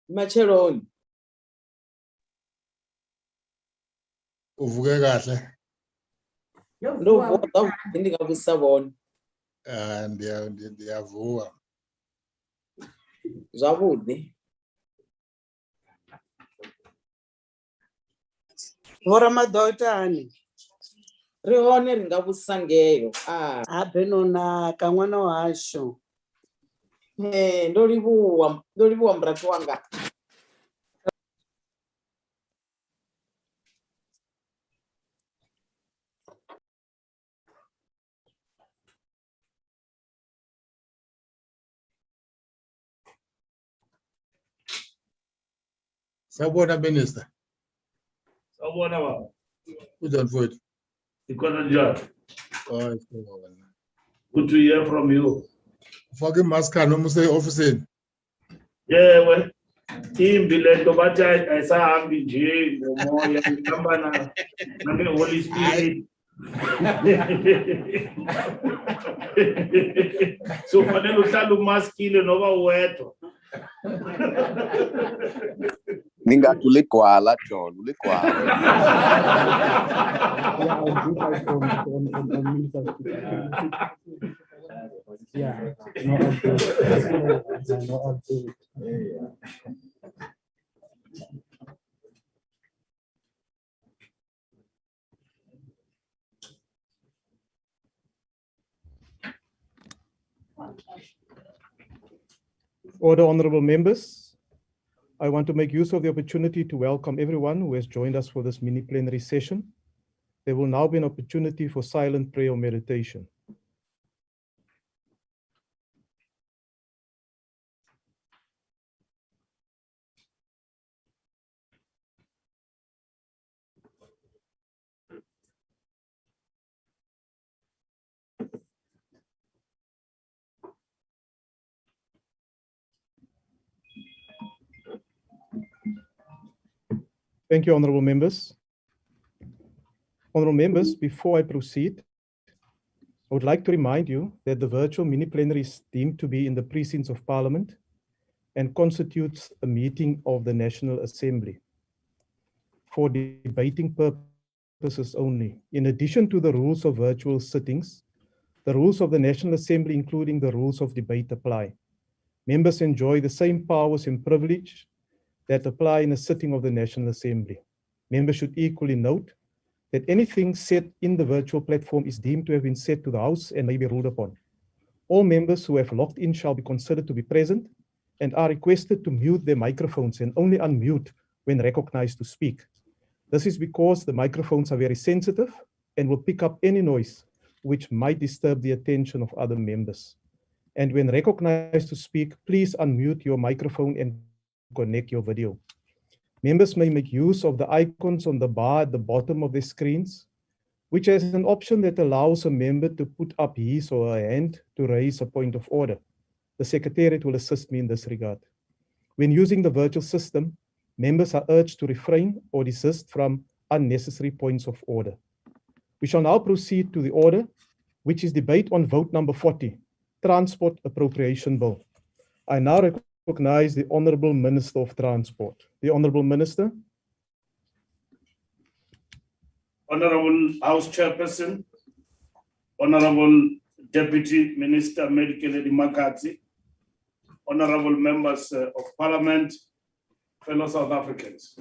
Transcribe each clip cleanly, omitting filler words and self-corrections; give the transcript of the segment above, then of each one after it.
Macheroni. Uvuke kahle. Ndovuka ndingakusabona. Ndiyavuka. Zwavhuḓi. Vho madotani. Ri hone ri nga vhusa ngeyo. Habe nonaka ṅwana washo. Ndo livhuwa mrathu wanga. Sawubona Minister. Sawubona baba. Kunjani mfowethu? Ikhona njani? Sawubona. Good to hear from you. Ufake imaskani noma use-ofisini? Yewe. Imbi lento bathi ayisahambi nje ngomoya ihamba nange-Holy Spirit. So fanele uhlale umaskile noba uwedwa. Ningathi uligwala John, uligwala. Order, honorable members. I want to make use of the opportunity to welcome everyone who has joined us for this mini plenary session. There will now be an opportunity for silent prayer or meditation. Thank you, honorable members. Honorable members, before I proceed, I would like to remind you that the virtual mini plenary is deemed to be in the precincts of Parliament and constitutes a meeting of the National Assembly for debating purposes only. In addition to the rules of virtual sittings, the rules of the National Assembly, including the rules of debate, apply. Members enjoy the same powers and privilege that apply in a sitting of the National Assembly. Members should equally note that anything said in the virtual platform is deemed to have been said to the House and may be ruled upon. All members who have logged in shall be considered to be present and are requested to mute their microphones and only unmute when recognized to speak. This is because the microphones are very sensitive and will pick up any noise which might disturb the attention of other members. And when recognized to speak, please unmute your microphone and connect your video. Members may make use of the icons on the bar at the bottom of their screens, which has an option that allows a member to put up his or her hand to raise a point of order. The Secretariat will assist me in this regard. When using the virtual system, members are urged to refrain or desist from unnecessary points of order. We shall now proceed to the order, which is debate on vote number 40, Transport Appropriation Bill. I now recognize the Honourable Minister of Transport. The Honourable Minister. Honourable House Chairperson, Honourable Deputy Minister Medical Makati, Honourable Members of Parliament, fellow South Africans.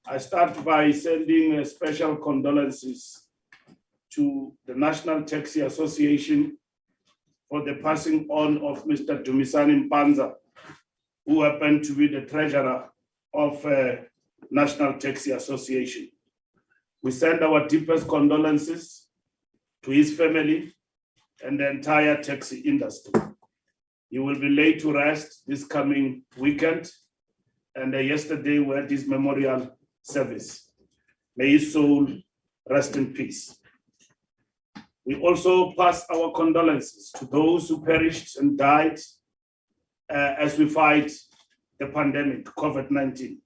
I start by sending special condolences to the National Taxi Association for the passing on of Mr. Dumisani Mpanza, who happened to be the treasurer of National Taxi Association. We send our deepest condolences to his family and the entire taxi industry. He will be laid to rest this coming weekend, and yesterday we had his memorial service. May his soul rest in peace. We also pass our condolences to those who perished and died as we fight the pandemic, COVID-19.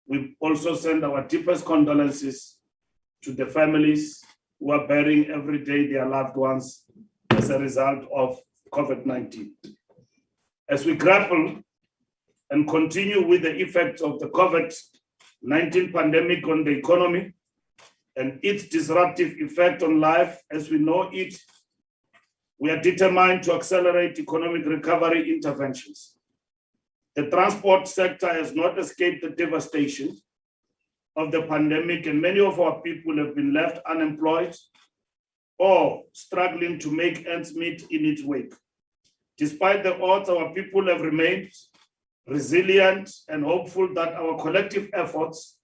We also send our deepest condolences to the families who are burying every day their loved ones as a result of COVID-19. As we grapple and continue with the effects of the COVID-19 pandemic on the economy and its disruptive effect on life as we know it, we are determined to accelerate economic recovery interventions. The transport sector has not escaped the devastation of the pandemic, and many of our people have been left unemployed or struggling to make ends meet in its wake. Despite the odds, our people have remained resilient and hopeful that our collective efforts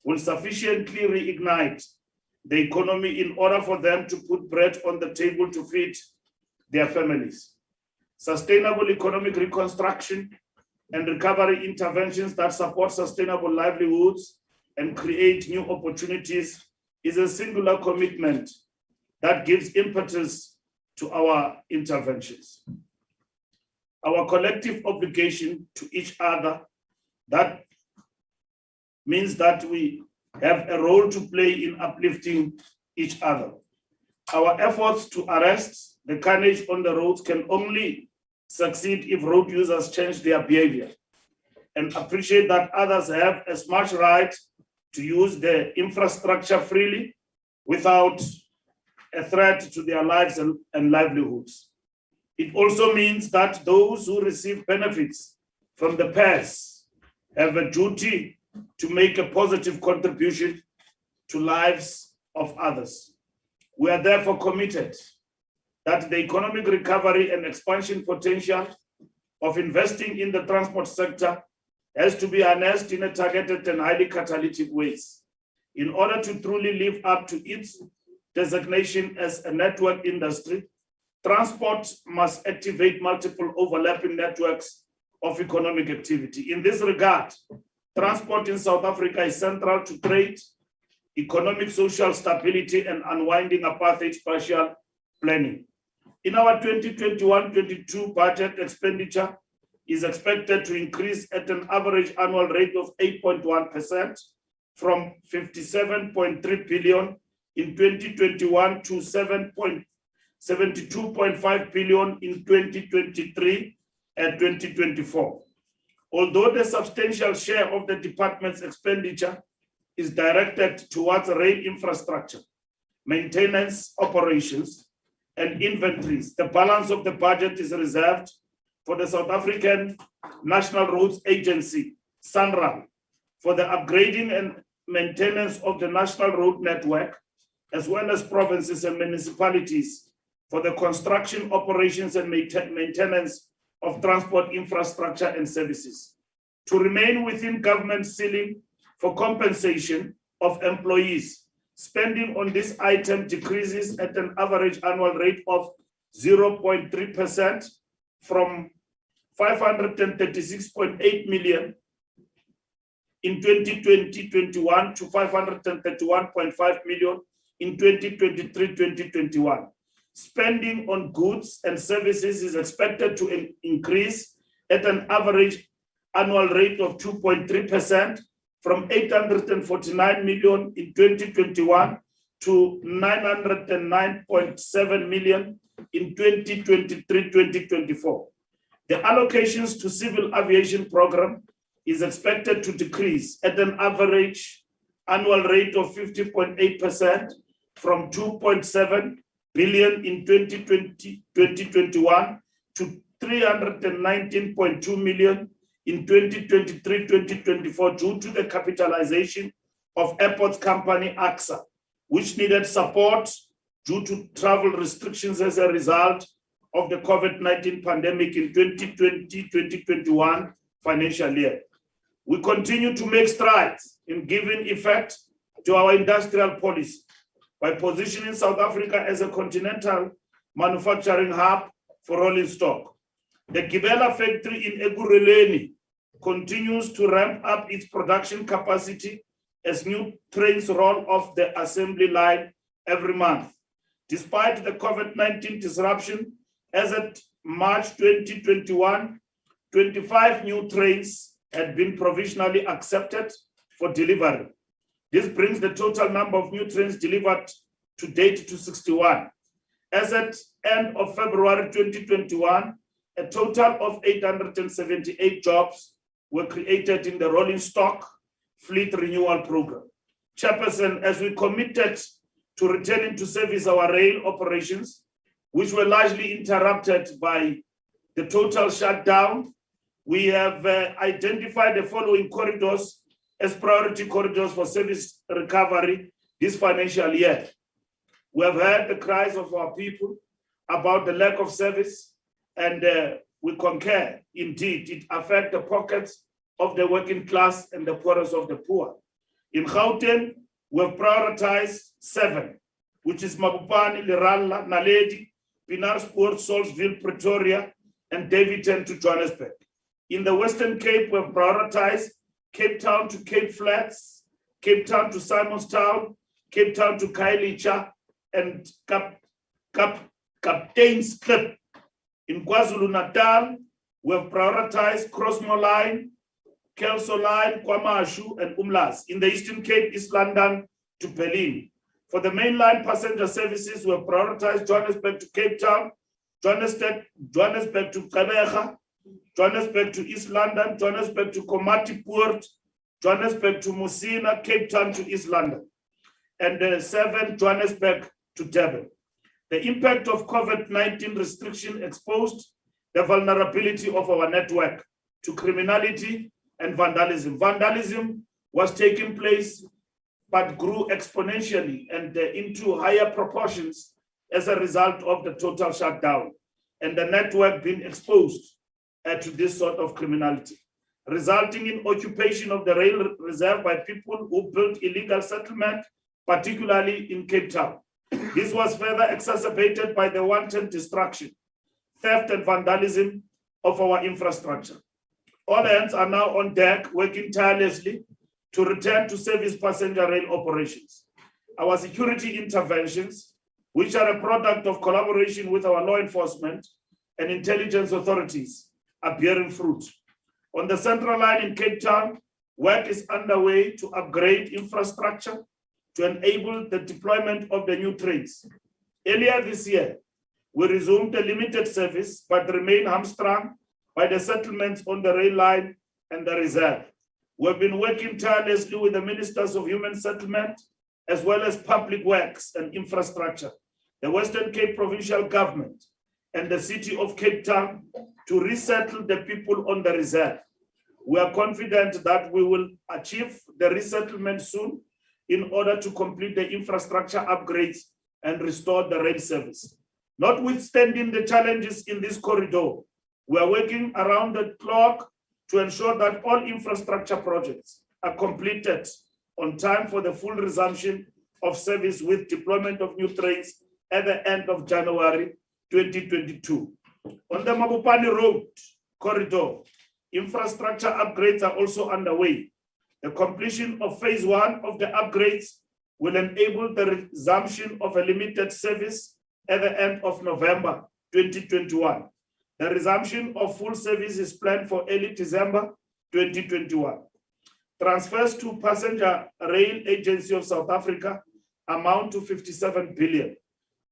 will sufficiently reignite the economy in order for them to put bread on the table to feed their families. Sustainable economic reconstruction and recovery interventions that support sustainable livelihoods and create new opportunities is a singular commitment that gives impetus to our interventions. Our collective obligation to each other, that means that we have a role to play in uplifting each other. Our efforts to arrest the carnage on the roads can only succeed if road users change their behavior and appreciate that others have as much right to use the infrastructure freely without a threat to their lives and livelihoods. It also means that those who receive benefits from the PAS have a duty to make a positive contribution to lives of others. We are therefore committed that the economic recovery and expansion potential of investing in the transport sector has to be harnessed in a targeted and highly catalytic ways. In order to truly live up to its designation as a network industry, transport must activate multiple overlapping networks of economic activity. In this regard, transport in South Africa is central to trade, economic, social stability, and unwinding apartheid spatial planning. In our 2021-22 budget, expenditure is expected to increase at an average annual rate of 8.1% from 57.3 billion in 2021 to 72.5 billion in 2023 and 2024. Although the substantial share of the department's expenditure is directed towards rail infrastructure, maintenance, operations, and inventories, the balance of the budget is reserved for the South African National Roads Agency, SANRAL, for the upgrading and maintenance of the national road network, as well as provinces and municipalities for the construction, operations, and maintenance of transport infrastructure and services. To remain within government ceiling for compensation of employees, spending on this item decreases at an average annual rate of 0.3% from 536.8 million in 2020-21 to 531.5 million in 2023-2021. Spending on goods and services is expected to increase at an average annual rate of 2.3% from 849 million in 2021 to 909.7 million in 2023-2024. The allocations to civil aviation program is expected to decrease at an average annual rate of 50.8% from 2.7 billion in 2021 to 319.2 million in 2023-2024 due to the capitalization of airports company AXA, which needed support due to travel restrictions as a result of the COVID-19 pandemic in 2020-2021 financial year. We continue to make strides in giving effect to our industrial policy by positioning South Africa as a continental manufacturing hub for rolling stock. The Gibela factory in Ekurhuleni continues to ramp up its production capacity as new trains roll off the assembly line every month. Despite the COVID-19 disruption, as at March 2021, 25 new trains had been provisionally accepted for delivery. This brings the total number of new trains delivered to date to 61. As at end of February 2021, a total of 878 jobs were created in the rolling stock fleet renewal program. Chairperson, as we committed to returning to service our rail operations, which were largely interrupted by the total shutdown, we have identified the following corridors as priority corridors for service recovery this financial year. We have heard the cries of our people about the lack of service, and we concur. Indeed, it affects the pockets of the working class and the poorest of the poor. In Gauteng, we have prioritized 7, which is Mabopane, Leralla, Naledi, Pienaarspruit, Salisbury, Pretoria, and Davidton to Johannesburg. In the Western Cape, we have prioritized Cape Town to Cape Flats, Cape Town to Simonstown, Cape Town to Khayelitsha, and Captain's Clip. In KwaZulu-Natal, we have prioritized Crossmore Line, Kelso Line, KwaMashu, and Umlaas. In the Eastern Cape, East London to Berlin. For the mainline passenger services, we have prioritized Johannesburg to Cape Town, Johannesburg to Gqeberha, Johannesburg to East London, Johannesburg to Komatipoort, Johannesburg to Musina, Cape Town to East London, and 7, Johannesburg to Durban. The impact of COVID-19 restriction exposed the vulnerability of our network to criminality and vandalism. Vandalism was taking place but grew exponentially and into higher proportions as a result of the total shutdown and the network being exposed to this sort of criminality, resulting in occupation of the rail reserve by people who built illegal settlement, particularly in Cape Town. This was further exacerbated by the wanton destruction, theft, and vandalism of our infrastructure. All hands are now on deck, working tirelessly to return to service passenger rail operations. Our security interventions, which are a product of collaboration with our law enforcement and intelligence authorities, are bearing fruit. On the Central Line in Cape Town, work is underway to upgrade infrastructure to enable the deployment of the new trains. Earlier this year, we resumed a limited service, but remain hamstrung by the settlements on the rail line and the reserve. We've been working tirelessly with the Ministers of Human Settlement, as well as Public Works and Infrastructure, the Western Cape Provincial Government, and the City of Cape Town to resettle the people on the reserve. We are confident that we will achieve the resettlement soon in order to complete the infrastructure upgrades and restore the rail service. Notwithstanding the challenges in this corridor, we are working around the clock to ensure that all infrastructure projects are completed on time for the full resumption of service with deployment of new trains at the end of January 2022. On the Mabopane Road corridor, infrastructure upgrades are also underway. The completion of phase 1 of the upgrades will enable the resumption of a limited service at the end of November 2021. The resumption of full service is planned for early December 2021. Transfers to Passenger Rail Agency of South Africa amount to 57 billion,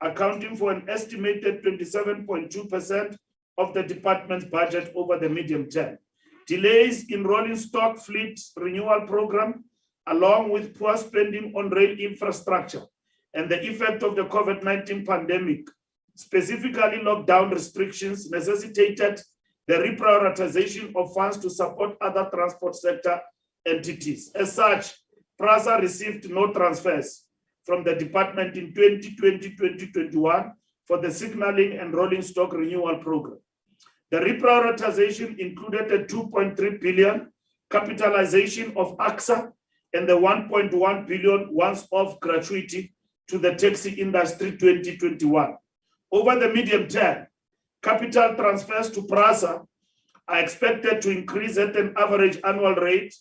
accounting for an estimated 27.2% of the department's budget over the medium term. Delays in rolling stock fleet renewal program, along with poor spending on rail infrastructure and the effect of the COVID-19 pandemic, specifically lockdown restrictions, necessitated the reprioritization of funds to support other transport sector entities. As such, PRASA received no transfers from the department in 2020-2021 for the signaling and rolling stock renewal program. The reprioritization included a 2.3 billion capitalization of AXA and the 1.1 billion once-off gratuity to the taxi industry 2021. Over the medium term, capital transfers to PRASA are expected to increase at an average annual rate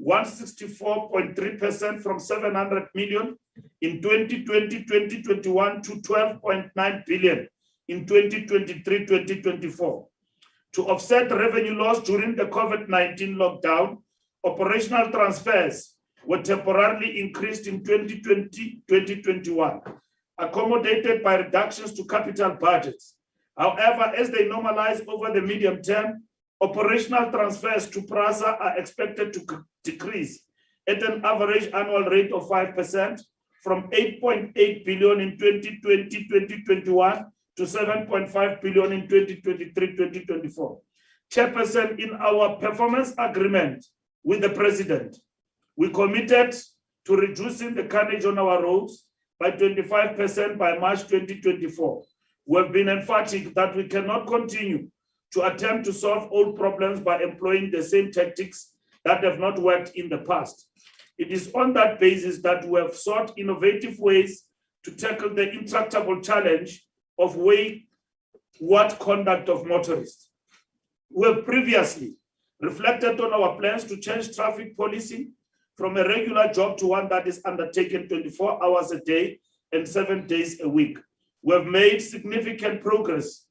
164.3% from 700 million in 2020-2021 to 12.9 billion in 2023-2024. To offset revenue loss during the COVID-19 lockdown, operational transfers were temporarily increased in 2020-2021, accommodated by reductions to capital budgets. However, as they normalize over the medium term, Operational transfers to PRASA are expected to decrease at an average annual rate of 5% from 8.8 billion in 2020-2021 to 7.5 billion in 2023-2024. Chairperson, in our performance agreement with the President, we committed to reducing the carnage on our roads by 25% by March 2024. We have been emphatic that we cannot continue to attempt to solve old problems by employing the same tactics that have not worked in the past. It is on that basis that we have sought innovative ways to tackle the intractable challenge of wayward conduct of motorists. We have previously reflected on our plans to change traffic policy from a regular job to one that is undertaken 24 hours a day and 7 days a week. We have made significant progress.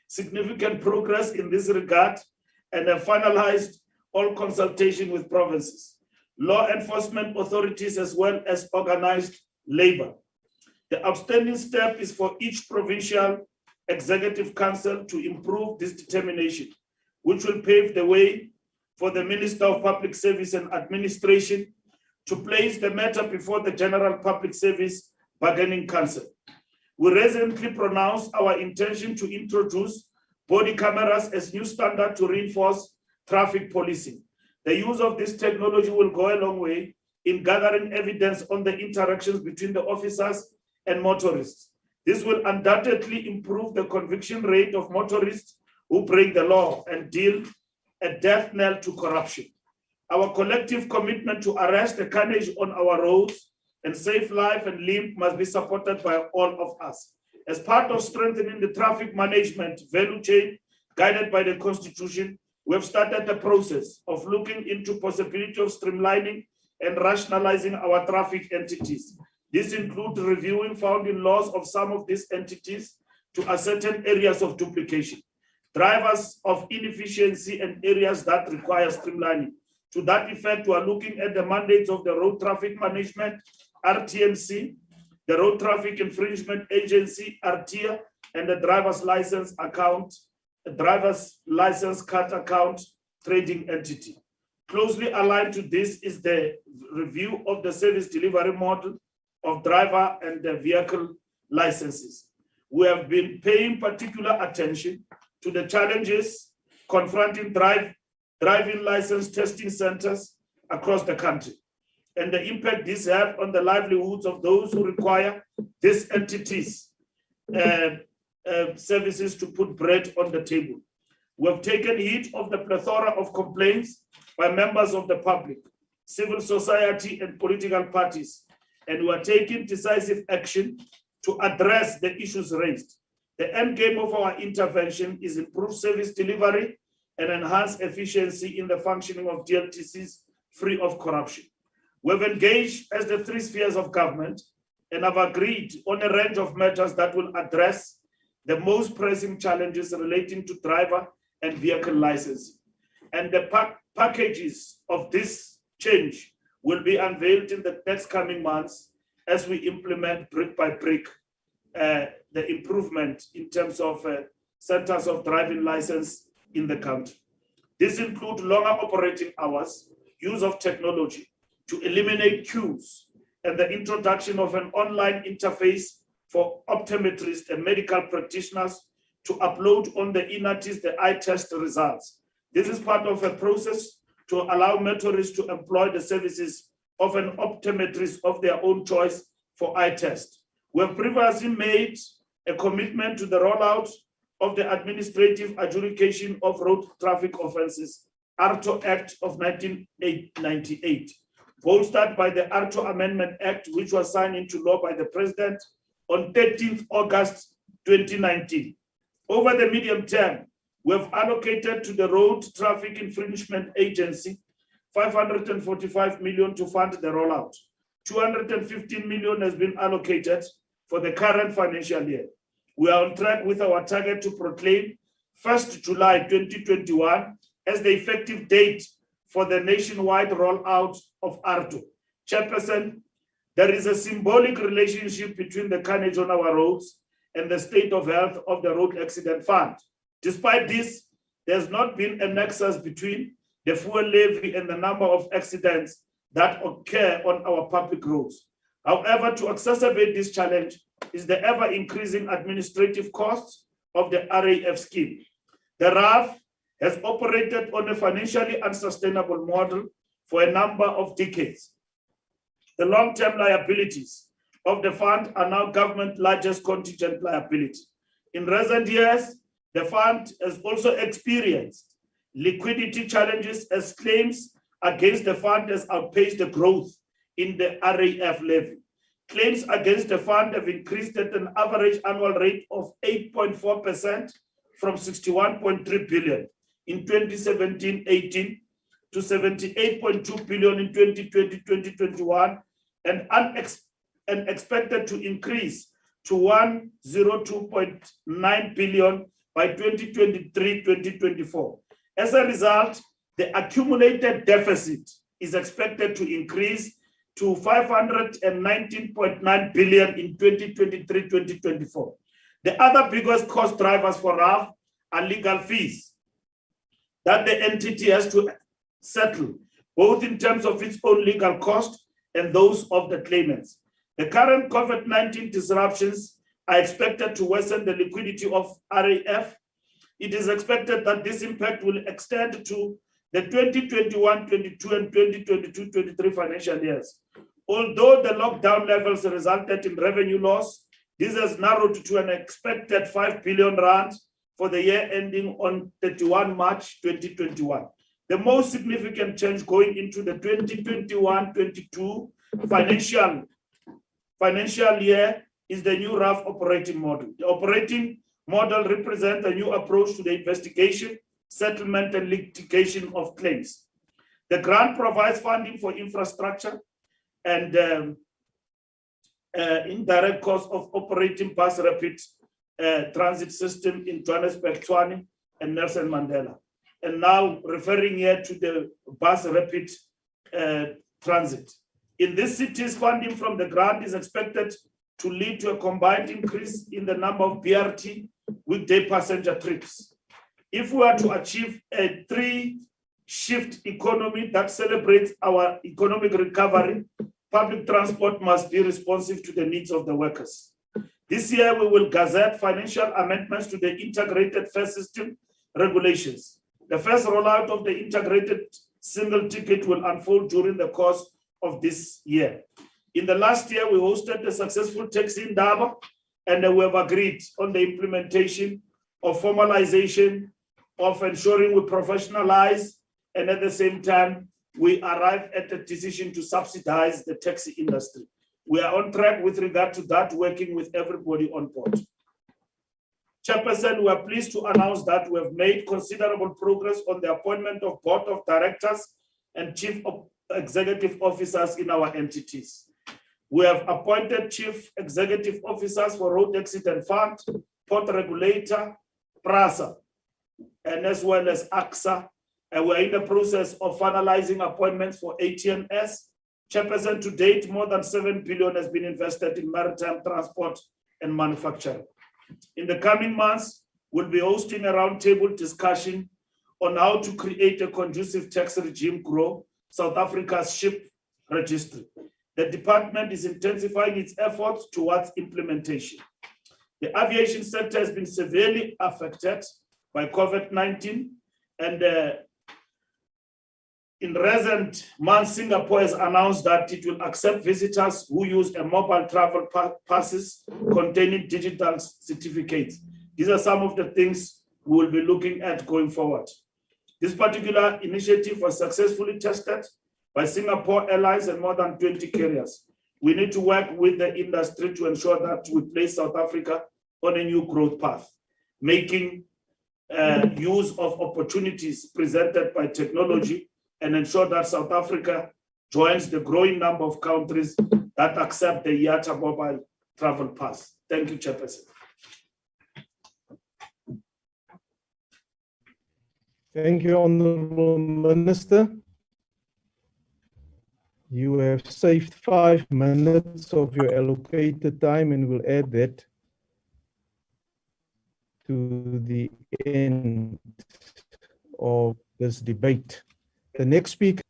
Significant progress in this regard and have finalized all consultation with provinces, law enforcement authorities, as well as organized labor. The outstanding step is for each provincial executive council to improve this determination, which will pave the way for the Minister of Public Service and Administration to place the matter before the General Public Service Bargaining Council. We recently pronounced our intention to introduce body cameras as new standard to reinforce traffic policing. The use of this technology will go a long way in gathering evidence on the interactions between the officers and motorists. This will undoubtedly improve the conviction rate of motorists who break the law and deal a death knell to corruption. Our collective commitment to arrest the carnage on our roads and save life and limb must be supported by all of us. As part of strengthening the traffic management value chain guided by the Constitution, we have started the process of looking into possibility of streamlining and rationalizing our traffic entities. This includes reviewing founding laws of some of these entities to ascertain areas of duplication, drivers of inefficiency, and areas that require streamlining. To that effect, we are looking at the mandates of the Road Traffic Management, RTMC, the Road Traffic Infringement Agency, RTIA, and the driver's license card account trading entity. Closely aligned to this is the review of the service delivery model of driver and the vehicle licenses. We have been paying particular attention to the challenges confronting driving license testing centers across the country and the impact this has on the livelihoods of those who require these entities services to put bread on the table. We have taken heed of the plethora of complaints by members of the public, civil society, and political parties, and we are taking decisive action to address the issues raised. The end game of our intervention is improved service delivery and enhanced efficiency in the functioning of DLTCs free of corruption. We've engaged as the three spheres of government and have agreed on a range of matters that will address the most pressing challenges relating to driver and vehicle licensing. And the packages of this change will be unveiled in the next coming months as we implement brick by brick the improvement in terms of centers of driving license in the country. This includes longer operating hours, use of technology to eliminate queues, and the introduction of an online interface for optometrists and medical practitioners to upload on the INATIS the eye test results. This is part of a process to allow motorists to employ the services of an optometrist of their own choice for eye test. We have previously made a commitment to the rollout of the Administrative Adjudication of Road Traffic Offences, ARTO Act of 1998, bolstered by the ARTO Amendment Act, which was signed into law by the President on 13th August 2019. Over the medium term, we have allocated to the Road Traffic Infringement Agency 545 million to fund the rollout. 215 million has been allocated for the current financial year. We are on track with our target to proclaim 1st July 2021 as the effective date for the nationwide rollout of ARTO. Chairperson, there is a symbolic relationship between the carnage on our roads and the state of health of the Road Accident Fund. Despite this, there's not been a nexus between the fuel levy and the number of accidents that occur on our public roads. However, to exacerbate this challenge is the ever-increasing administrative costs of the RAF scheme. The RAF has operated on a financially unsustainable model for a number of decades. The long-term liabilities of the fund are now government's largest contingent liability. In recent years, the fund has also experienced liquidity challenges as claims against the fund has outpaced the growth in the RAF levy. Claims against the fund have increased at an average annual rate of 8.4% from 61.3 billion in 2017-18 to 78.2 billion in 2020-2021 and expected to increase to 102.9 billion by 2023-2024. As a result, the accumulated deficit is expected to increase to 519.9 billion in 2023-2024. The other biggest cost drivers for RAF are legal fees that the entity has to settle, both in terms of its own legal cost and those of the claimants. The current COVID-19 disruptions are expected to worsen the liquidity of RAF. It is expected that this impact will extend to the 2021-22 and 2022-23 financial years. Although the lockdown levels resulted in revenue loss, this has narrowed to an expected 5 billion rand for the year ending on 31 March 2021. The most significant change going into the 2021-22 financial year is the new RAF operating model. The operating model represents a new approach to the investigation, settlement, and litigation of claims. The grant provides funding for infrastructure and indirect costs of operating bus rapid transit system in Johannesburg, Tshwane, and Nelson Mandela. And now referring here to the bus rapid transit. In these cities, funding from the grant is expected to lead to a combined increase in the number of BRT weekday passenger trips. If we are to achieve a three-shift economy that celebrates our economic recovery, public transport must be responsive to the needs of the workers. This year, we will gazette financial amendments to the integrated fare system regulations. The first rollout of the integrated single ticket will unfold during the course of this year. In the last year, we hosted a successful taxi indaba, and we have agreed on the implementation of formalization of ensuring we professionalize, and at the same time, we arrive at a decision to subsidize the taxi industry. We are on track with regard to that, working with everybody on board. Chairperson, we are pleased to announce that we have made considerable progress on the appointment of board of directors and chief executive officers in our entities. We have appointed chief executive officers for Road Accident Fund, Port Regulator, PRASA, and as well as AXA. And we're in the process of finalizing appointments for ATNS. Chairperson, to date, more than 7 billion has been invested in maritime transport and manufacturing. In the coming months, we'll be hosting a roundtable discussion on how to create a conducive tax regime grow South Africa's ship registry. The department is intensifying its efforts towards implementation. The aviation sector has been severely affected by COVID-19, and in recent months, Singapore has announced that it will accept visitors who use a mobile travel passes containing digital certificates. These are some of the things we will be looking at going forward. This particular initiative was successfully tested by Singapore Airlines and more than 20 carriers. We need to work with the industry to ensure that we place South Africa on a new growth path, making use of opportunities presented by technology, and ensure that South Africa joins the growing number of countries that accept the IATA mobile travel pass. Thank you, Chairperson. Thank you, Honourable Minister. You have saved 5 minutes of your allocated time, and we'll add that to the end of this debate. The next speaker.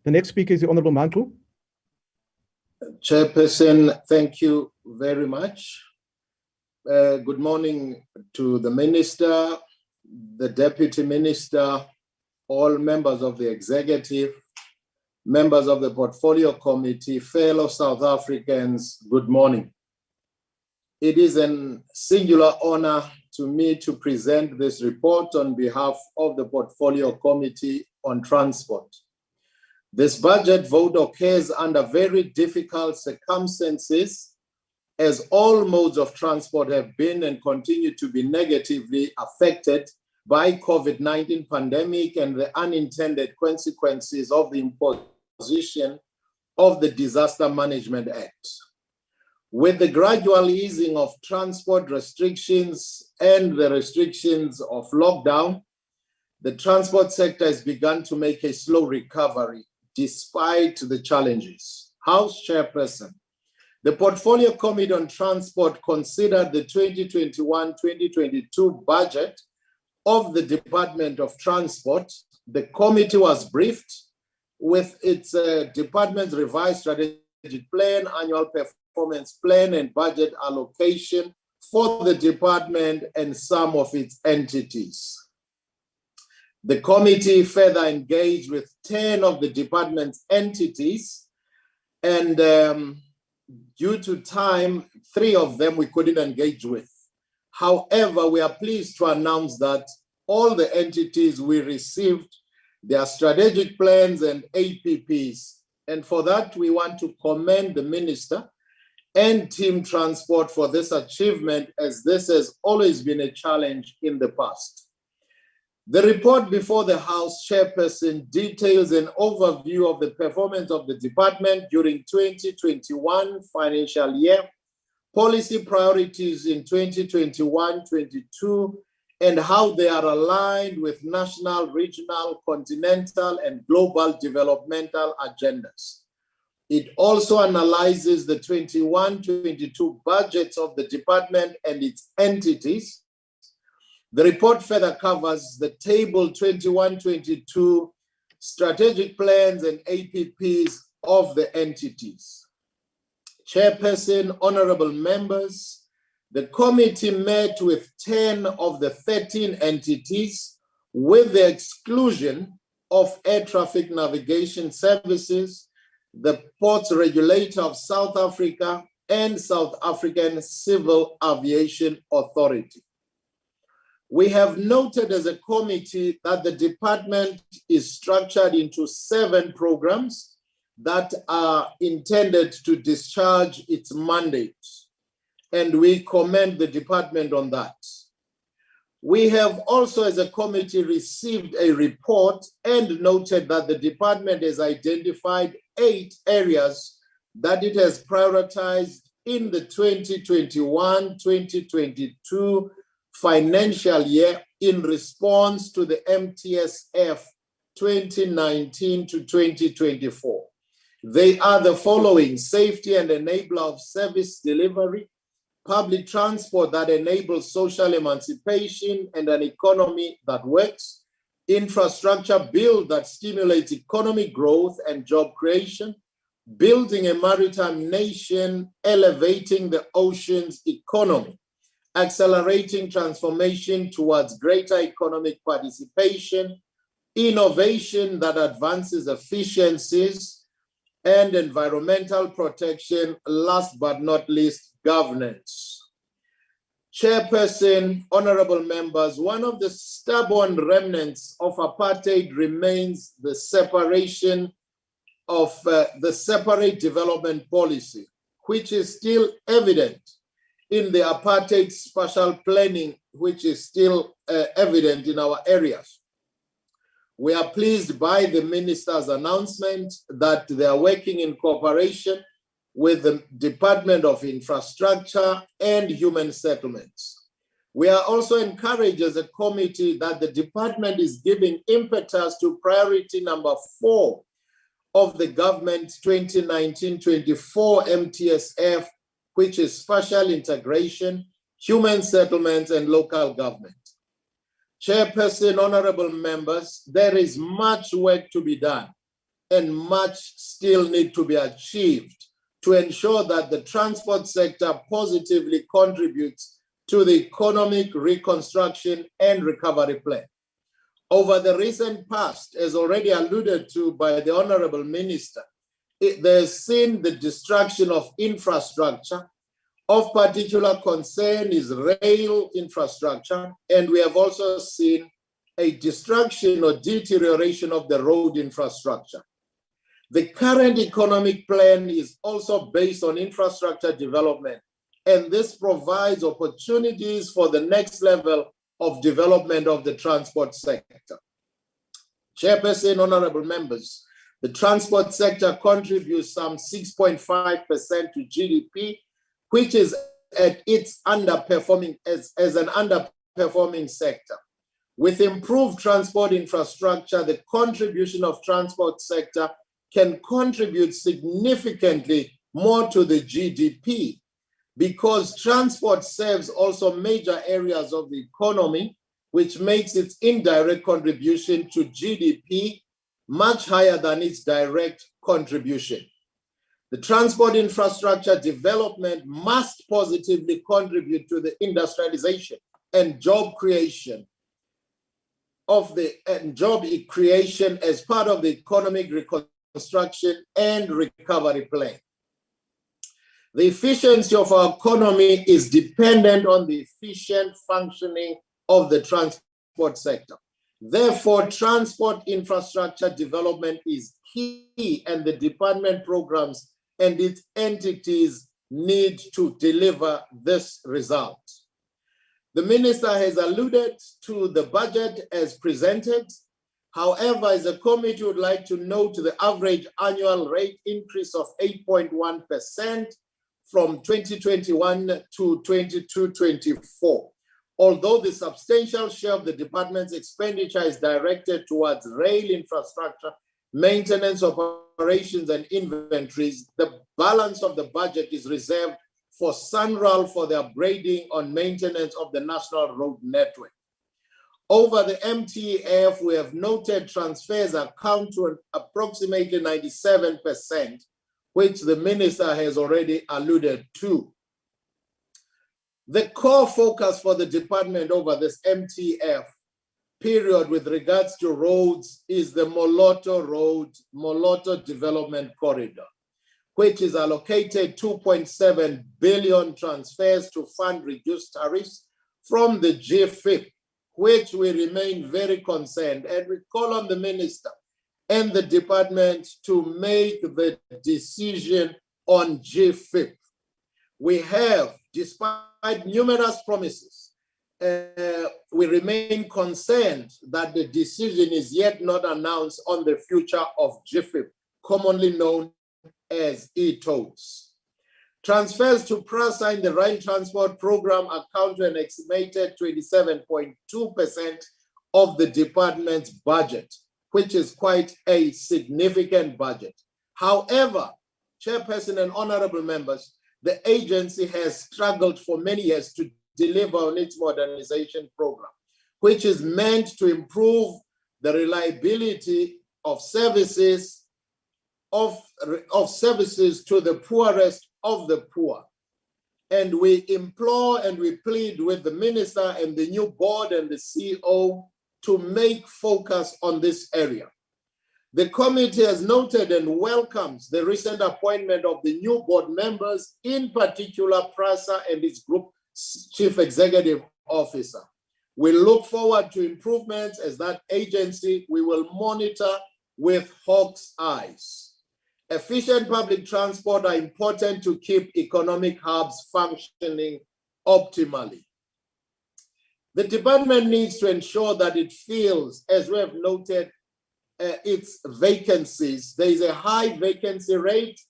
The next speaker is the Honorable Mantu. Chairperson, thank you very much. Good morning to the Minister, the Deputy Minister, all members of the Executive, members of the Portfolio Committee, fellow South Africans, good morning. It is a singular honor to me to present this report on behalf of the Portfolio Committee on Transport. This budget vote occurs under very difficult circumstances, as all modes of transport have been and continue to be negatively affected by COVID-19 pandemic and the unintended consequences of the imposition of the Disaster Management Act. With the gradual easing of transport restrictions and the restrictions of lockdown, the transport sector has begun to make a slow recovery despite the challenges. House Chairperson, the Portfolio Committee on Transport considered the 2021-2022 budget of the Department of Transport. The committee was briefed with its department's revised strategic plan, annual performance plan, and budget allocation for the department and some of its entities. The committee further engaged with 10 of the department's entities, and due to time, 3 of them we couldn't engage with. However, we are pleased to announce that all the entities we received their strategic plans and APPs. And for that, we want to commend the Minister and Team Transport for this achievement, as this has always been a challenge in the past. The report before the House Chairperson details an overview of the performance of the department during 2021 financial year, policy priorities in 2021-22, and how they are aligned with national, regional, continental, and global developmental agendas. It also analyzes the 21-22 budgets of the department and its entities. The report further covers the table 21-22 strategic plans and APPs of the entities. Chairperson, honorable members, the committee met with 10 of the 13 entities, with the exclusion of Air Traffic Navigation Services, the Ports Regulator of South Africa, and South African Civil Aviation Authority. We have noted as a committee that the department is structured into 7 programs that are intended to discharge its mandate, and we commend the department on that. We have also as a committee received a report and noted that the department has identified 8 areas that it has prioritized in the 2021-2022 financial year in response to the MTSF 2019 to 2024. They are the following: safety and enabler of service delivery, public transport that enables social emancipation and an economy that works, infrastructure build that stimulates economic growth and job creation, building a maritime nation, elevating the ocean's economy, accelerating transformation towards greater economic participation, innovation that advances efficiencies, and environmental protection, last but not least, governance. Chairperson, honorable members, one of the stubborn remnants of apartheid remains the separation of the separate development policy, which is still evident in the apartheid spatial planning, which is still evident in our areas. We are pleased by the minister's announcement that they are working in cooperation with the Department of Infrastructure and Human Settlements. We are also encouraged as a committee that the department is giving impetus to priority number 4 of the government 2019-24 MTSF, which is spatial integration, human settlements, and local government. Chairperson, honorable members, there is much work to be done and much still need to be achieved to ensure that the transport sector positively contributes to the economic reconstruction and recovery plan. Over the recent past, as already alluded to by the Honorable Minister, there's seen the destruction of infrastructure. Of particular concern is rail infrastructure, and we have also seen a destruction or deterioration of the road infrastructure. The current economic plan is also based on infrastructure development, and this provides opportunities for the next level of development of the transport sector. Chairperson, honorable members, the transport sector contributes some 6.5% to GDP, which is at its underperforming as an underperforming sector. With improved transport infrastructure, the contribution of transport sector can contribute significantly more to the GDP, because transport serves also major areas of the economy, which makes its indirect contribution to GDP much higher than its direct contribution. The transport infrastructure development must positively contribute to the industrialization and job creation as part of the economic reconstruction and recovery plan. The efficiency of our economy is dependent on the efficient functioning of the transport sector. Therefore, transport infrastructure development is key, and the department programs and its entities need to deliver this result. The minister has alluded to the budget as presented. However, as a committee would like to note the average annual rate increase of 8.1% from 2021 to 22-24. Although the substantial share of the department's expenditure is directed towards rail infrastructure, maintenance, operations, and inventories, the balance of the budget is reserved for SUNRAL for the upgrading on maintenance of the national road network. Over the MTF, we have noted transfers account to approximately 97%, which the minister has already alluded to. The core focus for the department over this MTF period with regards to roads is the Moloto Development Corridor, which is allocated 2.7 billion transfers to fund reduced tariffs from the GFIP, which we remain very concerned, and we call on the minister and the department to make the decision on GFIP. We have, despite numerous promises, we remain concerned that the decision is yet not announced on the future of GFIP, commonly known as e-tolls. Transfers to PRASA in the rail transport program account to an estimated 27.2% of the department's budget, which is quite a significant budget. However, Chairperson and honorable members, the agency has struggled for many years to deliver on its modernization program, which is meant to improve the reliability of services services to the poorest of the poor. And we implore and we plead with the minister and the new board and the CEO to make focus on this area. The committee has noted and welcomes the recent appointment of the new board members, in particular PRASA and its group chief executive officer. We look forward to improvements as that agency we will monitor with hawk's eyes. Efficient public transport are important to keep economic hubs functioning optimally. The department needs to ensure that it fills, as we have noted, its vacancies. There is a high vacancy rate,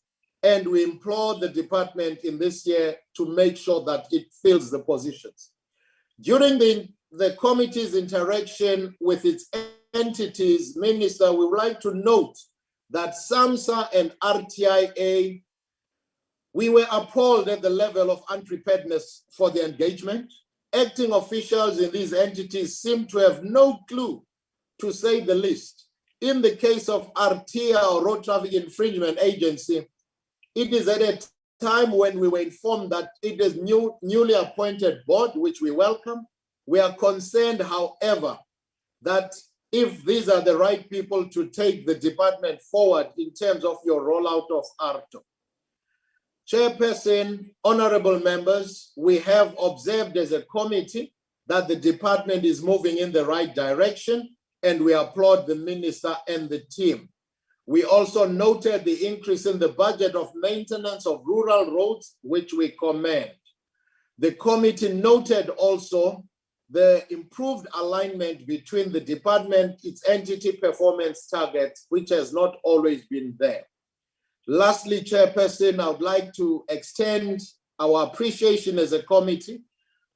and we implore the department in this year to make sure that it fills the positions. During the committee's interaction with its entities, Minister, we would like to note that SAMSA and RTIA, we were appalled at the level of unpreparedness for the engagement. Acting officials in these entities seem to have no clue, to say the least. In the case of RTIA, or Road Traffic Infringement Agency, it is at a time when we were informed that it is newly appointed board, which we welcome. We are concerned, however, that if these are the right people to take the department forward in terms of your rollout of ARTO. Chairperson, honorable members, we have observed as a committee that the department is moving in the right direction, and we applaud the minister and the team. We also noted the increase in the budget of maintenance of rural roads, which we commend. The committee noted also the improved alignment between the department, its entity performance targets, which has not always been there. Lastly, Chairperson, I would like to extend our appreciation as a committee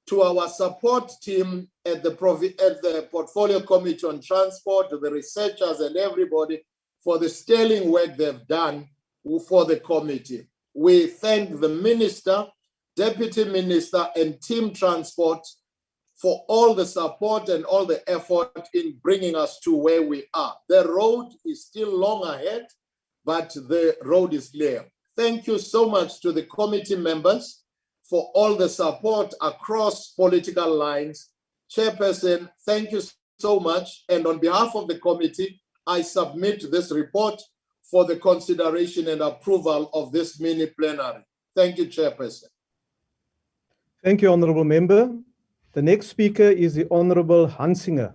to our support team at the Portfolio Committee on Transport, the researchers and everybody for the sterling work they've done for the committee. We thank the Minister, Deputy Minister, and Team Transport for all the support and all the effort in bringing us to where we are. The road is still long ahead, but the road is clear. Thank you so much to the committee members for all the support across political lines. Chairperson, thank you so much. And on behalf of the committee, I submit this report for the consideration and approval of this mini plenary. Thank you, Chairperson. Thank you, Honourable Member. The next speaker is the Honourable Hansinger.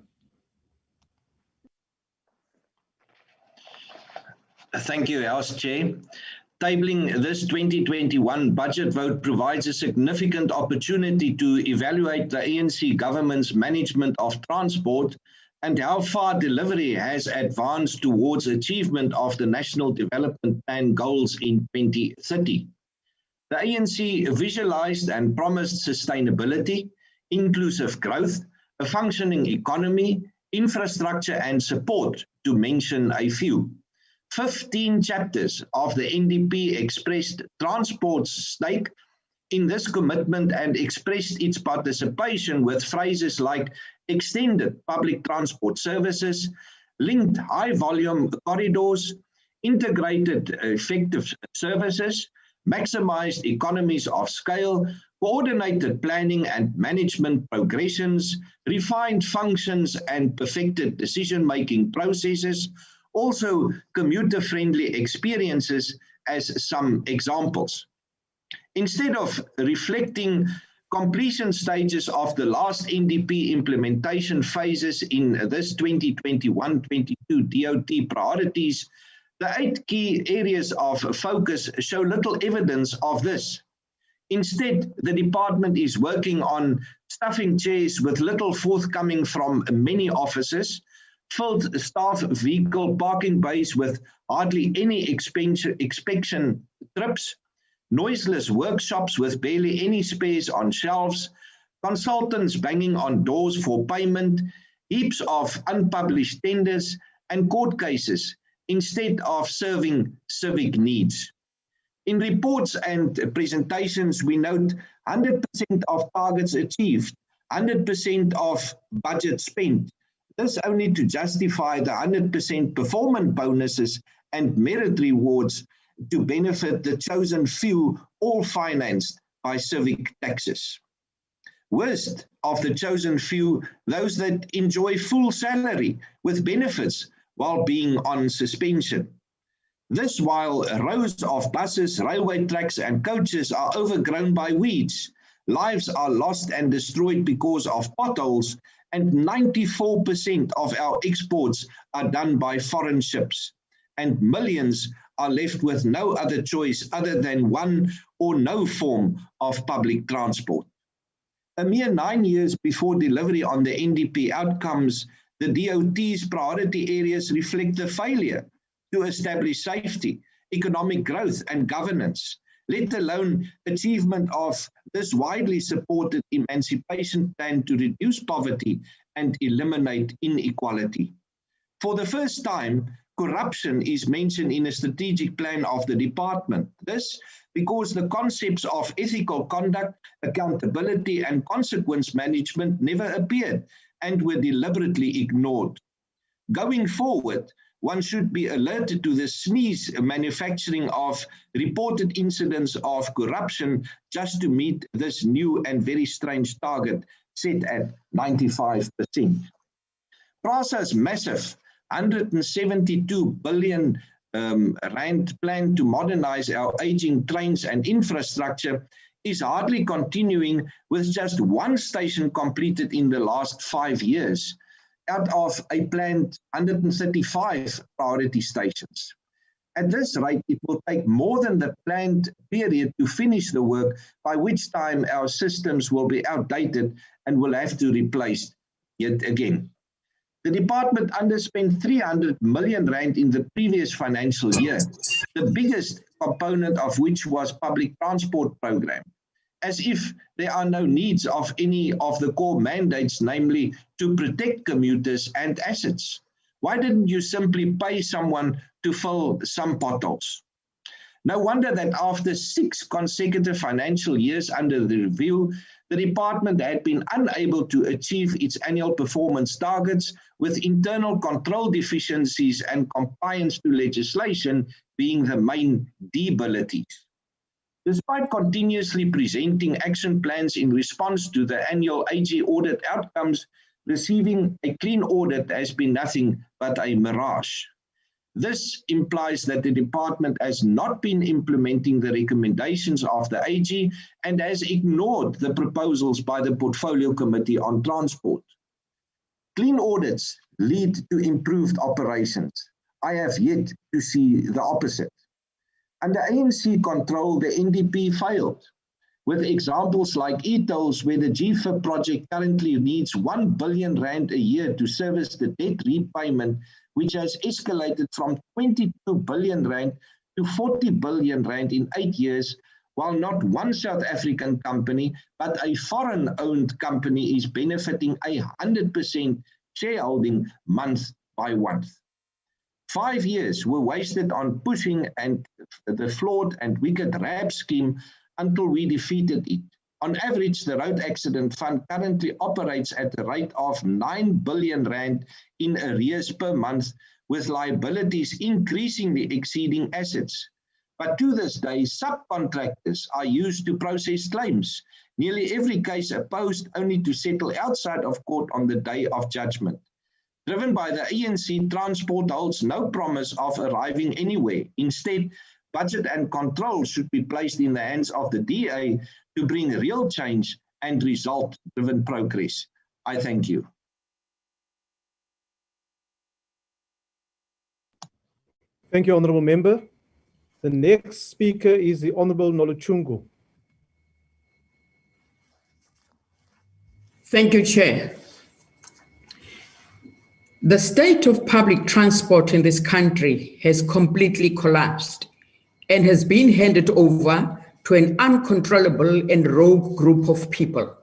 Thank you, House Chair. Tabling this 2021 budget vote provides a significant opportunity to evaluate the ANC government's management of transport and how far delivery has advanced towards achievement of the National Development Plan goals in 2030. The ANC visualized and promised sustainability, inclusive growth, a functioning economy, infrastructure and support, to mention a few. 15 chapters of the NDP expressed transport's stake in this commitment and expressed its participation with phrases like extended public transport services, linked high-volume corridors, integrated effective services, maximized economies of scale, coordinated planning and management progressions, refined functions and perfected decision-making processes, also commuter-friendly experiences as some examples. Instead of reflecting completion stages of the last NDP implementation phases in this 2021-22 DOT priorities, the 8 key areas of focus show little evidence of this. Instead, the department is working on stuffing chairs with little forthcoming from many offices, filled staff vehicle parking bays with hardly any inspection trips, noiseless workshops with barely any space on shelves, consultants banging on doors for payment, heaps of unpublished tenders and court cases instead of serving civic needs. In reports and presentations, we note 100% of targets achieved, 100% of budget spent. This only to justify the 100% performance bonuses and merit rewards to benefit the chosen few, all financed by civic taxes. Worst of the chosen few, those that enjoy full salary with benefits while being on suspension. This while rows of buses, railway tracks and coaches are overgrown by weeds, lives are lost and destroyed because of potholes, and 94% of our exports are done by foreign ships, and millions are left with no other choice other than one or no form of public transport. A mere 9 years before delivery on the NDP outcomes, the DOT's priority areas reflect the failure to establish safety, economic growth and governance, let alone achievement of this widely supported emancipation plan to reduce poverty and eliminate inequality. For the first time, corruption is mentioned in a strategic plan of the department. This because the concepts of ethical conduct, accountability, and consequence management never appeared and were deliberately ignored. Going forward, one should be alerted to the sneeze manufacturing of reported incidents of corruption just to meet this new and very strange target set at 95%. PRASA's massive 172 billion rand plan to modernize our aging trains and infrastructure is hardly continuing, with just one station completed in the last 5 years out of a planned 135 priority stations. At this rate, it will take more than the planned period to finish the work, by which time our systems will be outdated and will have to replace yet again. The department underspent 300 million rand in the previous financial year, the biggest component of which was public transport program, as if there are no needs of any of the core mandates, namely to protect commuters and assets. Why didn't you simply pay someone to fill some potholes? No wonder that after 6 consecutive financial years under the review, the department had been unable to achieve its annual performance targets, with internal control deficiencies and compliance to legislation being the main debilities. Despite continuously presenting action plans in response to the annual AG audit outcomes, receiving a clean audit has been nothing but a mirage. This implies that the department has not been implementing the recommendations of the AG and has ignored the proposals by the Portfolio Committee on Transport. Clean audits lead to improved operations. I have yet to see the opposite. Under ANC control, the NDP failed, with examples like e-tolls, where the GFIP project currently needs 1 billion rand a year to service the debt repayment, which has escalated from 22 billion rand to 40 billion rand in 8 years, while not one South African company, but a foreign-owned company is benefiting 100% shareholding month by month. 5 years were wasted on pushing and the flawed and wicked RAB scheme until we defeated it. On average, the Road Accident Fund currently operates at a rate of 9 billion rand in arrears per month, with liabilities increasingly exceeding assets. But to this day, subcontractors are used to process claims, nearly every case opposed only to settle outside of court on the day of judgment. Driven by the ANC, transport holds no promise of arriving anywhere. Instead, budget and control should be placed in the hands of the DA to bring real change and result-driven progress. I thank you. Thank you, Honourable Member. The next speaker is the Honourable Noluchungu. Thank you, Chair. The state of public transport in this country has completely collapsed and has been handed over to an uncontrollable and rogue group of people.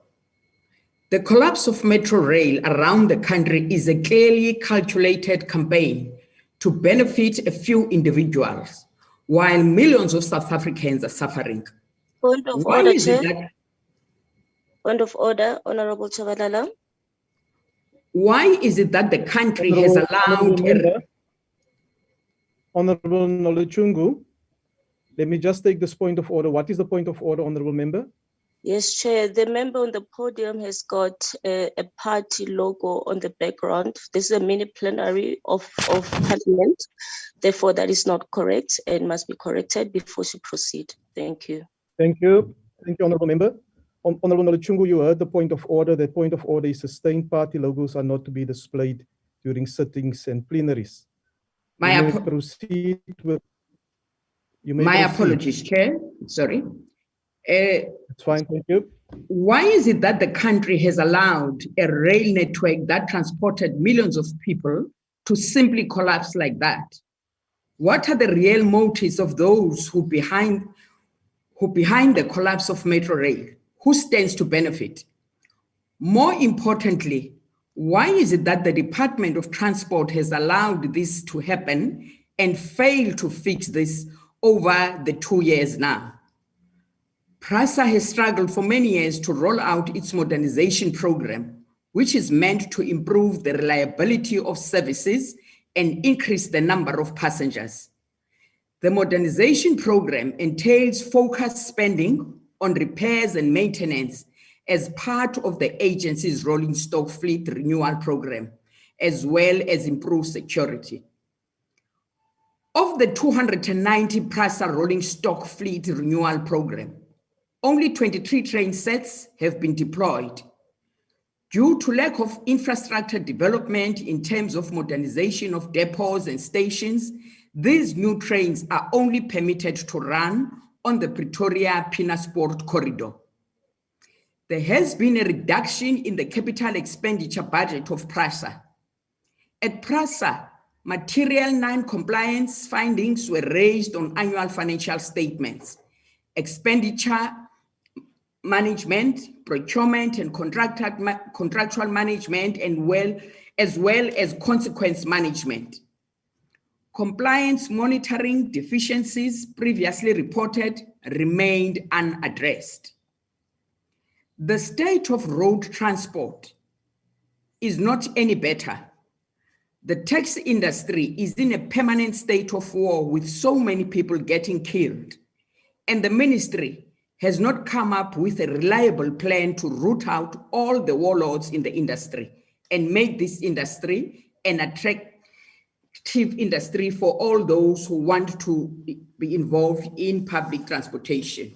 The collapse of Metro Rail around the country is a clearly calculated campaign to benefit a few individuals, while millions of South Africans are suffering. Point of Why order, is it Chair. that Point of order, Honorable Chabalala. Why is it that the country has allowed Honourable Noluchungu, let me just take this point of order. What is the point of order, Honourable Member? Yes, Chair. The member on the podium has got a party logo on the background. This is a mini plenary of Parliament. Therefore, that is not correct and must be corrected before she proceed. Thank you. Thank you. Thank you, Honourable Member. Honourable Noluchungu, you heard the point of order. That point of order is sustained. Party logos are not to be displayed during sittings and plenaries. My apologies, Chair. Sorry. It's fine, thank you. Why is it that the country has allowed a rail network that transported millions of people to simply collapse like that? What are the real motives of those who behind the collapse of Metro Rail? Who stands to benefit? More importantly, Why is it that the Department of Transport has allowed this to happen and failed to fix this over the 2 years now? PRASA has struggled for many years to roll out its modernization program, which is meant to improve the reliability of services and increase the number of passengers. The modernization program entails focused spending on repairs and maintenance as part of the agency's rolling stock fleet renewal program, as well as improved security. Of the 290 PRASA rolling stock fleet renewal program, only 23 train sets have been deployed. Due to lack of infrastructure development in terms of modernization of depots and stations, these new trains are only permitted to run on the Pretoria-Pienaarsport corridor. There has been a reduction in the capital expenditure budget of PRASA. At PRASA, material non-compliance findings were raised on annual financial statements. Expenditure management, procurement and contractual management, and as well as consequence management. Compliance monitoring deficiencies previously reported remained unaddressed. The state of road transport is not any better. The taxi industry is in a permanent state of war with so many people getting killed, and the ministry has not come up with a reliable plan to root out all the warlords in the industry and make this industry an attractive industry for all those who want to be involved in public transportation.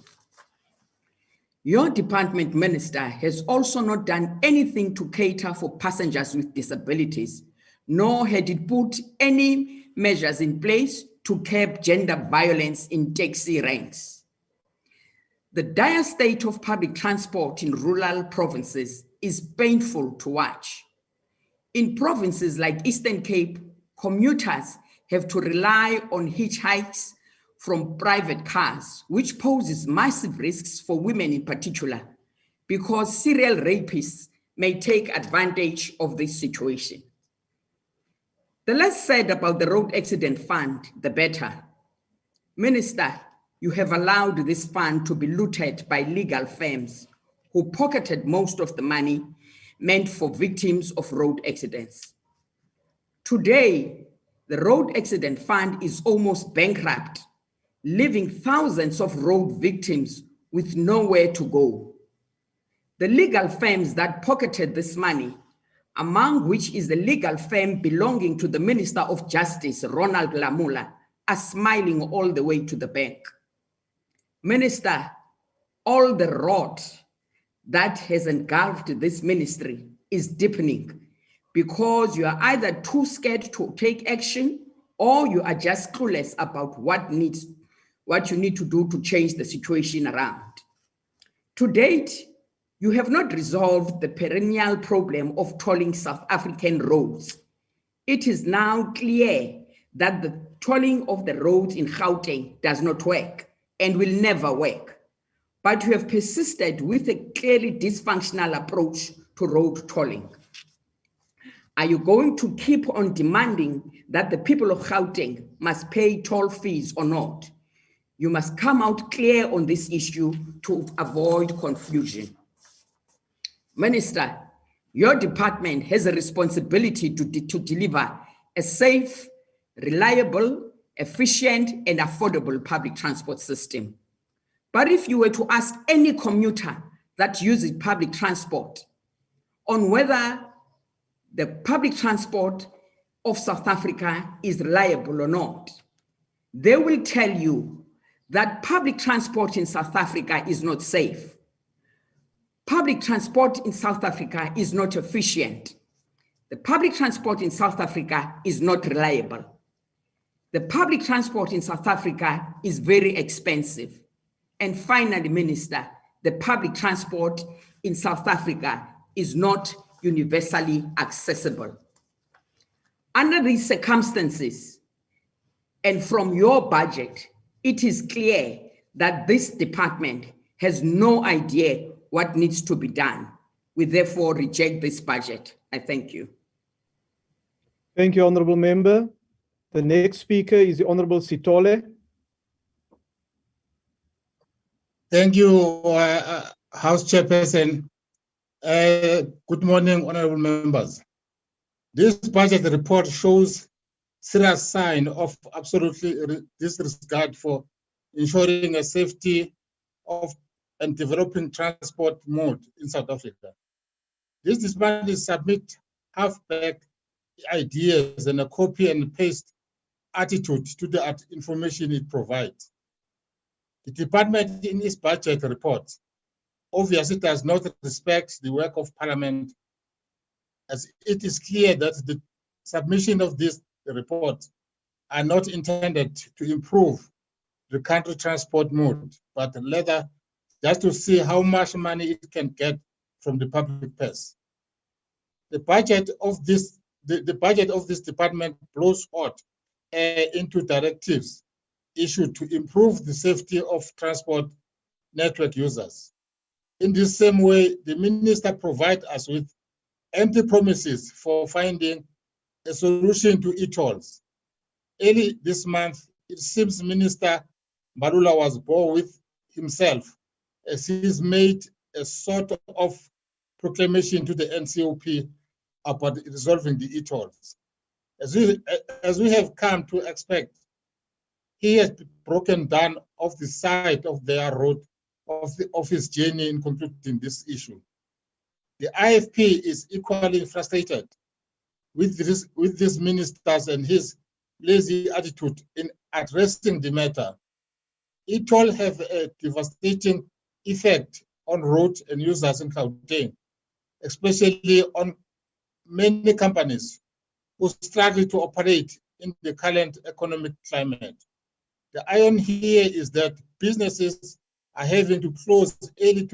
Your department minister has also not done anything to cater for passengers with disabilities, nor had it put any measures in place to curb gender violence in taxi ranks. The dire state of public transport in rural provinces is painful to watch. In provinces like Eastern Cape, commuters have to rely on hitchhikes from private cars, which poses massive risks for women in particular, because serial rapists may take advantage of this situation. The less said about the road accident fund, the better. Minister, you have allowed this fund to be looted by legal firms who pocketed most of the money meant for victims of road accidents. Today, the road accident fund is almost bankrupt, leaving thousands of road victims with nowhere to go. The legal firms that pocketed this money, among which is the legal firm belonging to the Minister of Justice, Ronald Lamula, are smiling all the way to the bank. Minister, all the rot that has engulfed this ministry is deepening because you are either too scared to take action or you are just clueless about what you need to do to change the situation around. To date, you have not resolved the perennial problem of tolling South African roads. It is now clear that the tolling of the roads in Gauteng does not work and will never work. But you have persisted with a clearly dysfunctional approach to road tolling. Are you going to keep on demanding that the people of Gauteng must pay toll fees or not? You must come out clear on this issue to avoid confusion. Minister, your department has a responsibility to deliver a safe, reliable, efficient, and affordable public transport system. But if you were to ask any commuter that uses public transport on whether the public transport of South Africa is reliable or not, they will tell you that public transport in South Africa is not safe. Public transport in South Africa is not efficient. The public transport in South Africa is not reliable. The public transport in South Africa is very expensive. And finally, Minister, the public transport in South Africa is not universally accessible. Under these circumstances, and from your budget, it is clear that this department has no idea what needs to be done. We therefore reject this budget. I thank you. Thank you, Honorable Member. The next speaker is the Honorable Sitole. Thank you, House Chairperson. Good morning, honorable members. This budget report shows serious sign of absolutely disregard for ensuring a safety of and developing transport mode in South Africa. This disbanded submit half-baked ideas and a copy and paste attitude to the information it provides. The department in its budget report obviously does not respect the work of Parliament, as it is clear that the submission of this report are not intended to improve the country transport mode, but rather just to see how much money it can get from the public purse. The budget of this department blows hot into directives issued to improve the safety of transport network users. In the same way, the minister provides us with empty promises for finding a solution to e-tolls. Early this month, it seems Minister Mbalula was bored with himself as he's made a sort of proclamation to the NCOP about resolving the e-tolls. As we have come to expect, he has broken down off the side of their road of his journey in concluding this issue. The IFP is equally frustrated with these ministers and his lazy attitude in addressing the matter. It all have a devastating effect on roads and users in Gauteng, especially on many companies who struggle to operate in the current economic climate. The iron here is that businesses are having to close early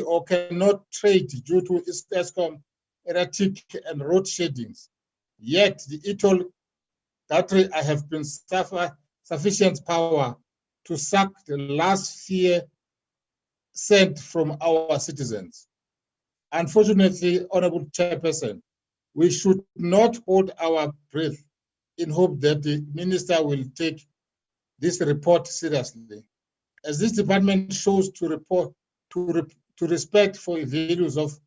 or cannot trade due to ESCOM erratic and road shadings. Yet the e-toll battery have been sufficient power to suck the last fear cent from our citizens. Unfortunately, Honorable Chairperson, we should not hold our breath in hope that the minister will take this report seriously, as this department shows to respect for the values of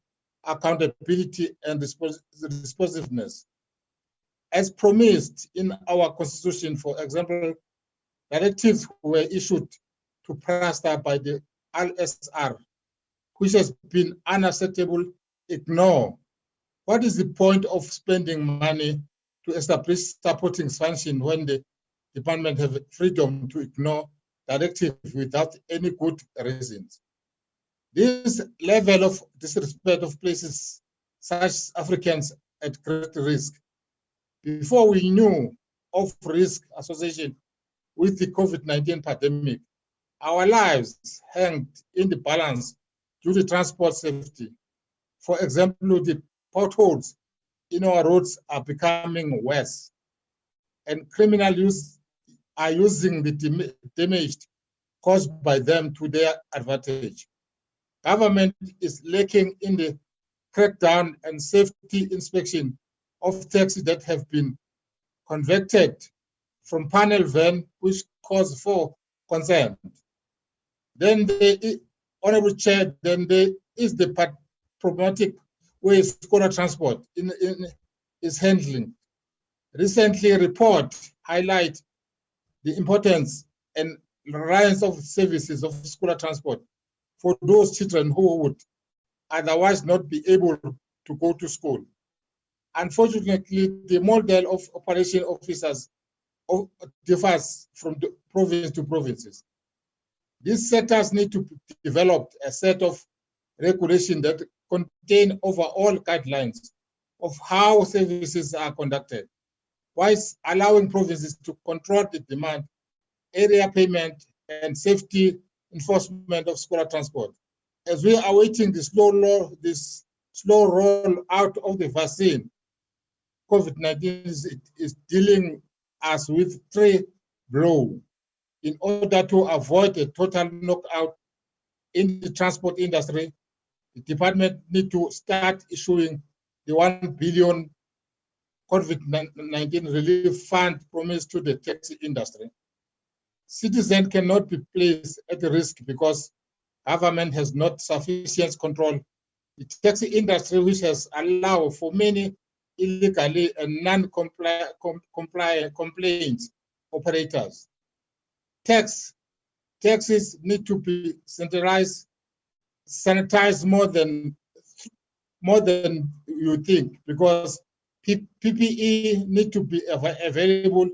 accountability and responsiveness. As promised in our constitution, for example, directives were issued to PRASTA by the LSR, which has been unacceptable. Ignore. What is the point of spending money to establish supporting function when the department have freedom to ignore directives without any good reasons? This level of disrespect of places such Africans at great risk. Before we knew of risk association with the COVID-19 pandemic, our lives hung in the balance due to transport safety. For example, the potholes in our roads are becoming worse, and criminals are using the damage caused by them to their advantage. Government is lacking in the crackdown and safety inspection of taxis that have been converted from panel van, which cause for concern. Then Honorable Chair, then there is the problematic way scholar transport is handling. Recently, a report highlight the importance and reliance of services of scholar transport for those children who would otherwise not be able to go to school. Unfortunately, the model of operation officers differs from the province to provinces. These sectors need to develop a set of regulations that contain overall guidelines of how services are conducted, whilst allowing provinces to control the demand, area payment, and safety enforcement of scholar transport. As we are awaiting the slow roll out of the vaccine, COVID-19 is dealing us with 3 blows in order to avoid a total knockout in the transport industry, The department need to start issuing the 1 billion COVID-19 relief fund promised to the taxi industry. Citizens cannot be placed at risk because government has not sufficient control. The taxi industry, which has allowed for many illegally and non-compliant operators. Taxes need to be sanitized more than you think, because PPE need to be available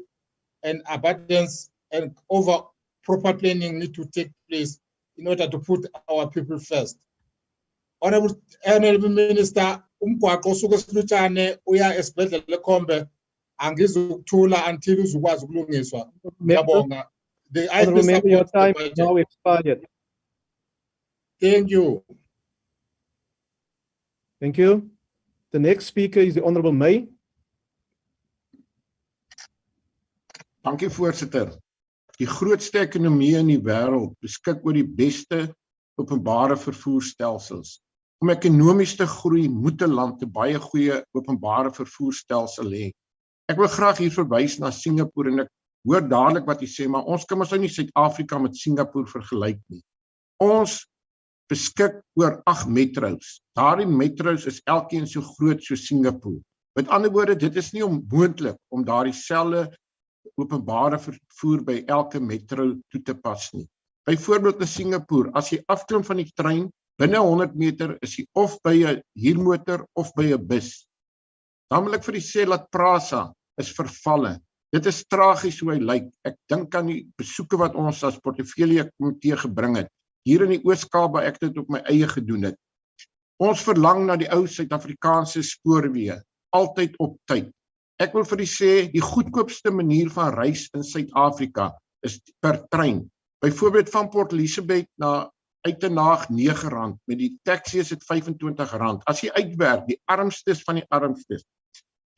and abundance, and proper planning need to take place in order to put our people first. Honorable Minister, umgwaqo osuke silutshane uya esibhedlela ekhombe angizukuthula until uzukwazi ukulungiswa. Ngiyabonga. Honorable Member, your time is now expired. Thank you. Thank you. The next speaker is the Honorable May. Dankie voorsitter. Die grootste ekonomie in die wêreld beskik oor die beste openbare vervoerstelsels. Om ekonomies te groei, moet 'n land 'n baie goeie openbare vervoerstelsel hê. Ek wil graag hier verwys na Singapore en ek hoor dadelik wat jy sê, maar ons kan mos nou nie Suid-Afrika met Singapore vergelyk nie. Ons beskik oor 8 metros. Daardie metros is elkeen so groot so Singapore. Met ander woorde, dit is nie onmoontlik om daardie selfde openbare vervoer by elke metro toe te pas nie. Byvoorbeeld in Singapore, as jy afklim van die trein, binne 100 meter is jy of by 'n huurmotor of by 'n bus. Dan wil ek vir u sê dat Prasa is vervalle. Dit is tragies hoe hy lyk. Ek dink aan die besoeke wat ons as portefeulje komitee gebring het. Hier in die Oos-Kaap waar ek dit op my eie gedoen het. Ons verlang na die ou Suid-Afrikaanse spoorweë, altyd op tyd. Ek wil vir u sê, die goedkoopste manier van reis in Suid-Afrika is per trein. Byvoorbeeld van Port Elizabeth na Uitenaag R9, met die taxi is dit R25. As jy uitwerk, die armstes van die armstes,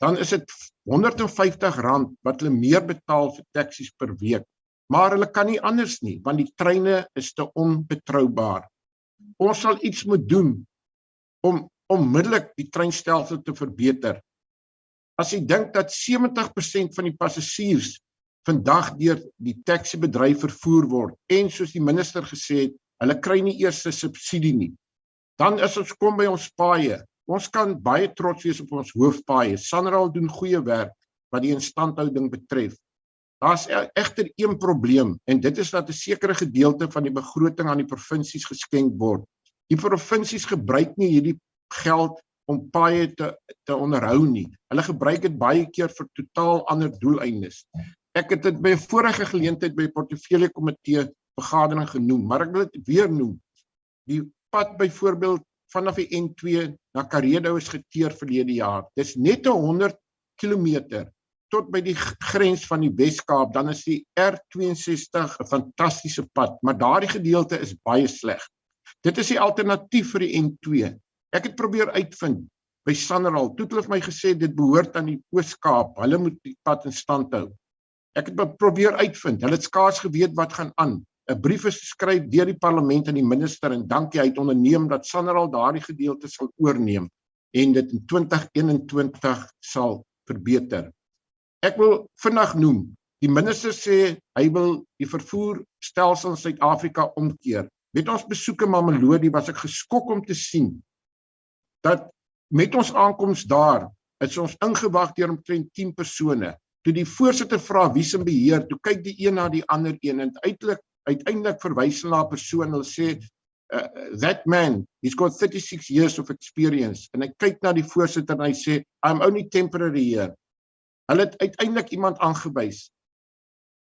dan is dit R150 wat hulle meer betaal vir taxis per week. Maar hulle kan nie anders nie, want die treine is te onbetroubaar. Ons sal iets moet doen om onmiddellik die treinstelsel te verbeter. As jy dink dat 70% van die passasiers vandag deur die taxibedryf vervoer word, en soos die minister gesê het, hulle kry nie eers 'n subsidie nie. Dan is ons kom by ons paaie. Ons kan baie trots wees op ons hoofpaaie. SANRAL doen goeie werk wat die instandhouding betref. Daar's egter een probleem, en dit is dat 'n sekere gedeelte van die begroting aan die provinsies geskenk word. Die provinsies gebruik nie hierdie geld om paaie te onderhou nie. Hulle gebruik dit baie keer vir totaal ander doeleindes. Ek het dit by 'n vorige geleentheid by 'n portefeulje komitee vergadering genoem, maar ek wil dit weer noem. Die pad byvoorbeeld vanaf die N2 na Karedo is geteer verlede jaar. Dis net 100 kilometer tot by die grens van die Wes-Kaap, dan is die R62 'n fantastiese pad, maar daardie gedeelte is baie sleg. Dit is die alternatief vir die N2. Ek het probeer uitvind by SANRAL, toe het hulle vir my gesê dit behoort aan die Oos-Kaap, hulle moet die pad in stand hou. Ek het probeer uitvind, hulle het skaars geweet wat gaan aan. 'n Brief is geskryf deur die parlement aan die minister en dankie, hy het onderneem dat SANRAL daardie gedeelte sal oorneem en dit in 2021 sal verbeter. Ek wil vinnig noem, die minister sê hy wil die vervoerstelsel in Suid-Afrika omkeer. Met ons besoek in Mamelodi was ek geskok om te sien dat met ons aankoms daar is ons ingewag deur omtrent 10 persone. Toe die voorsitter vra wie se beheer, toe kyk die een na die ander een en uiteindelik verwys hulle na 'n persoon, hulle sê that man, he's got 36 years of experience, en hy kyk na die voorsitter en hy sê I'm only temporary here. Hulle het uiteindelik iemand aangewys.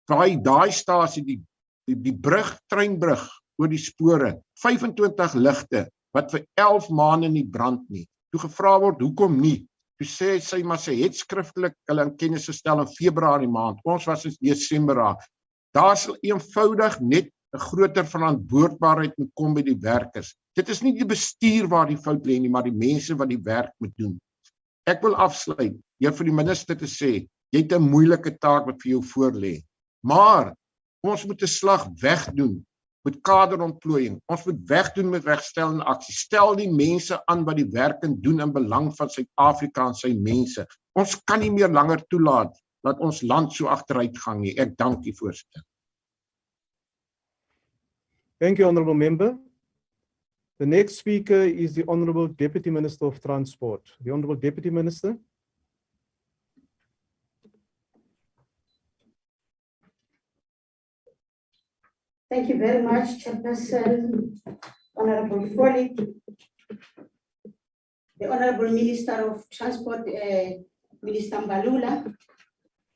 Daai stasie, die brug, treinbrug oor die spore, 25 ligte wat vir 11 maande nie brand nie. Toe gevra word hoekom nie, toe sê sy maar sy het skriftelik hulle in kennis gestel in Februarie maand. Ons was in Desember. Daar sal eenvoudig net 'n groter verantwoordbaarheid moet kom by die werkers. Dit is nie die bestuur waar die fout lê nie, maar die mense wat die werk moet doen. Ek wil afsluit deur vir die minister te sê, jy het 'n moeilike taak wat vir jou voorlê. Maar ons moet 'n slag wegdoen met kaderontplooiing. Ons moet wegdoen met wegstellende aksie. Stel die mense aan wat die werk kan doen in belang van Suid-Afrika en sy mense. Ons kan nie meer langer toelaat dat ons land so agteruit gaan nie. Ek dank u, voorsitter. Thank you, Honourable Member. The next speaker is the Honourable Deputy Minister of Transport. The Honourable Deputy Minister. Thank you very much, Chairperson, Honourable Foley, the Honourable Minister of Transport, Minister Mbalula,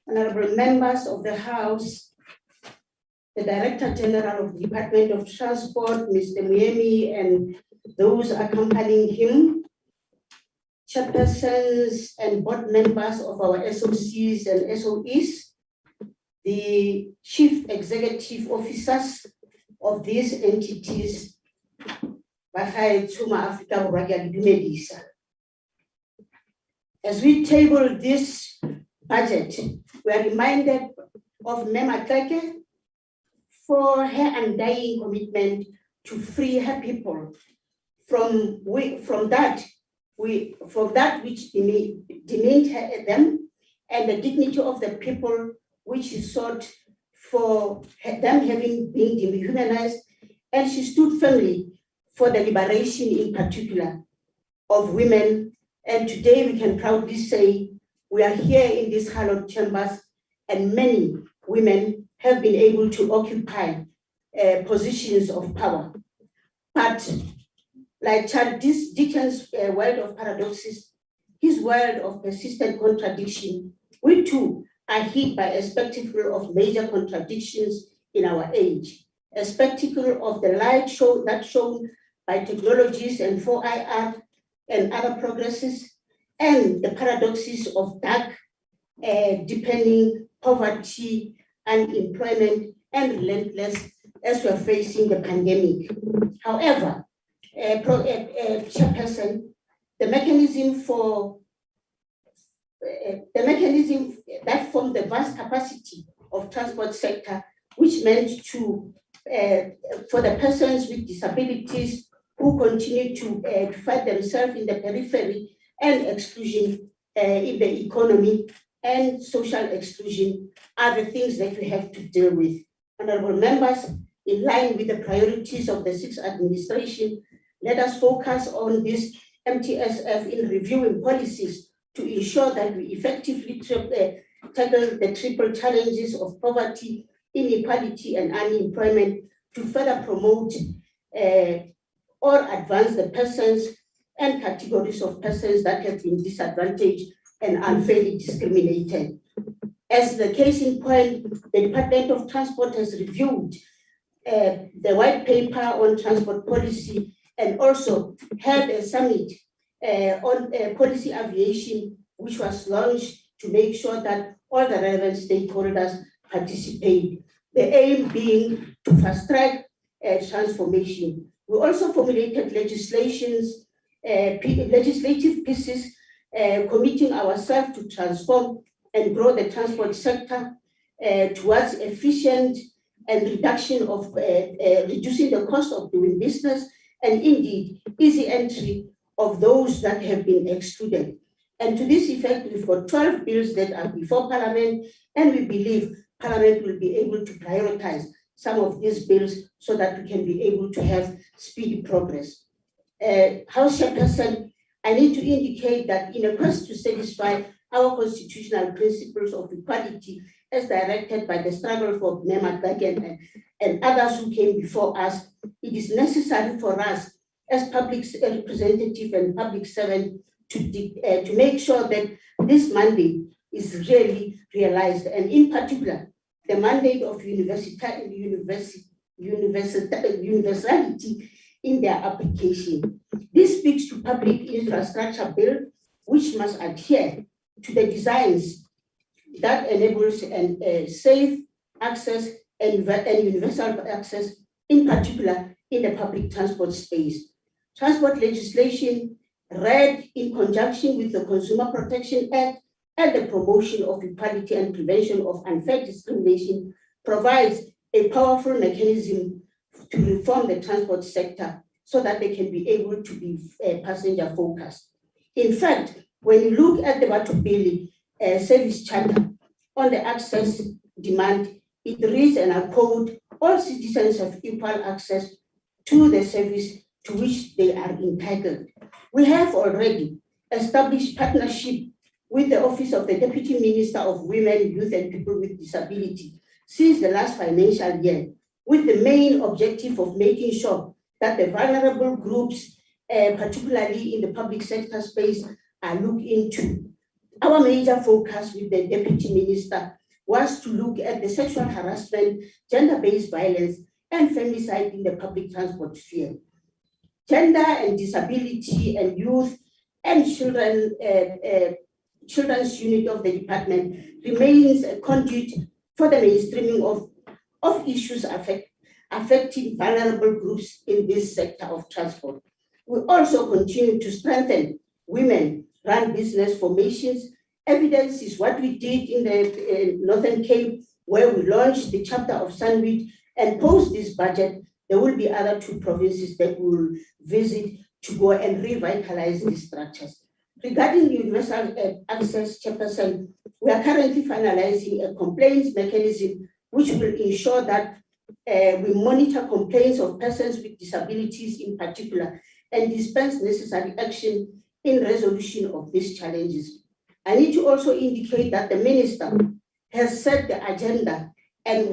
Honourable members of the House, the Director General of the Department of Transport, Mr. Muyemi, and those accompanying him, chairpersons and board members of our SOCs and SOEs, the chief executive officers of these entities, as we table this budget, we are reminded of Nema Kleke for her undying commitment to free her people from that which demeaned them, and the dignity of the people which she sought for them having been dehumanized, and she stood firmly for the liberation in particular of women. And today we can proudly say we are here in these hallowed chambers, and many women have been able to occupy positions of power. But like Charles Dickens' world of paradoxes, his world of persistent contradiction, we too are hit by a spectacle of major contradictions in our age, a spectacle of the light show that shown by technologies and 4IR and other progresses, and the paradoxes of dark, deepening poverty, unemployment, and relentless as we are facing the pandemic. However, Chairperson, the mechanism that formed the vast capacity of transport sector, which meant to for the persons with disabilities who continue to find themselves in the periphery and exclusion in the economy and social exclusion, are the things that we have to deal with. Honorable members, in line with the priorities of the sixth administration, let us focus on this MTSF in reviewing policies to ensure that we effectively tackle the triple challenges of poverty, inequality, and unemployment to further promote or advance the persons and categories of persons that have been disadvantaged and unfairly discriminated. As the case in point, the Department of Transport has reviewed the white paper on transport policy and also held a summit on policy aviation, which was launched to make sure that all the relevant stakeholders participate. The aim being to fast track transformation. We also formulated legislative pieces committing ourselves to transform and grow the transport sector towards efficient and reduction of reducing the cost of doing business, and indeed easy entry of those that have been excluded. And to this effect, we've got 12 bills that are before Parliament, and we believe Parliament will be able to prioritize some of these bills so that we can be able to have speedy progress. House Chairperson, I need to indicate that in a quest to satisfy our constitutional principles of equality as directed by the struggle for Nema Kleke and others who came before us, it is necessary for us as public representative and public servant to make sure that this mandate is really realized, and in particular, the mandate of universality in their application. This speaks to public infrastructure bill, which must adhere to the designs that enables safe access and universal access, in particular in the public transport space. Transport legislation, read in conjunction with the Consumer Protection Act and the promotion of equality and prevention of unfair discrimination, provides a powerful mechanism to reform the transport sector so that they can be able to be passenger focused. In fact, when you look at the Batubili service charter on the access demand, it reads, and I quote, all citizens have equal access to the service to which they are entitled. We have already established partnership with the Office of the Deputy Minister of Women, Youth and People with Disability since the last financial year, with the main objective of making sure that the vulnerable groups, particularly in the public sector space, are looked into. Our major focus with the Deputy Minister was to look at the sexual harassment, gender-based violence, and femicide in the public transport sphere. Gender and disability and youth and children's unit of the department remains a conduit for the mainstreaming of issues affecting vulnerable groups in this sector of transport. We also continue to strengthen women-run business formations. Evidence is what we did in the Northern Cape, where we launched the chapter of Sandwich, and post this budget, there will be other 2 provinces that we will visit to go and revitalize these structures. Regarding universal access, Chairperson, we are currently finalizing a complaints mechanism which will ensure that we monitor complaints of persons with disabilities in particular and dispense necessary action in resolution of these challenges. I need to also indicate that the Minister has set the agenda, and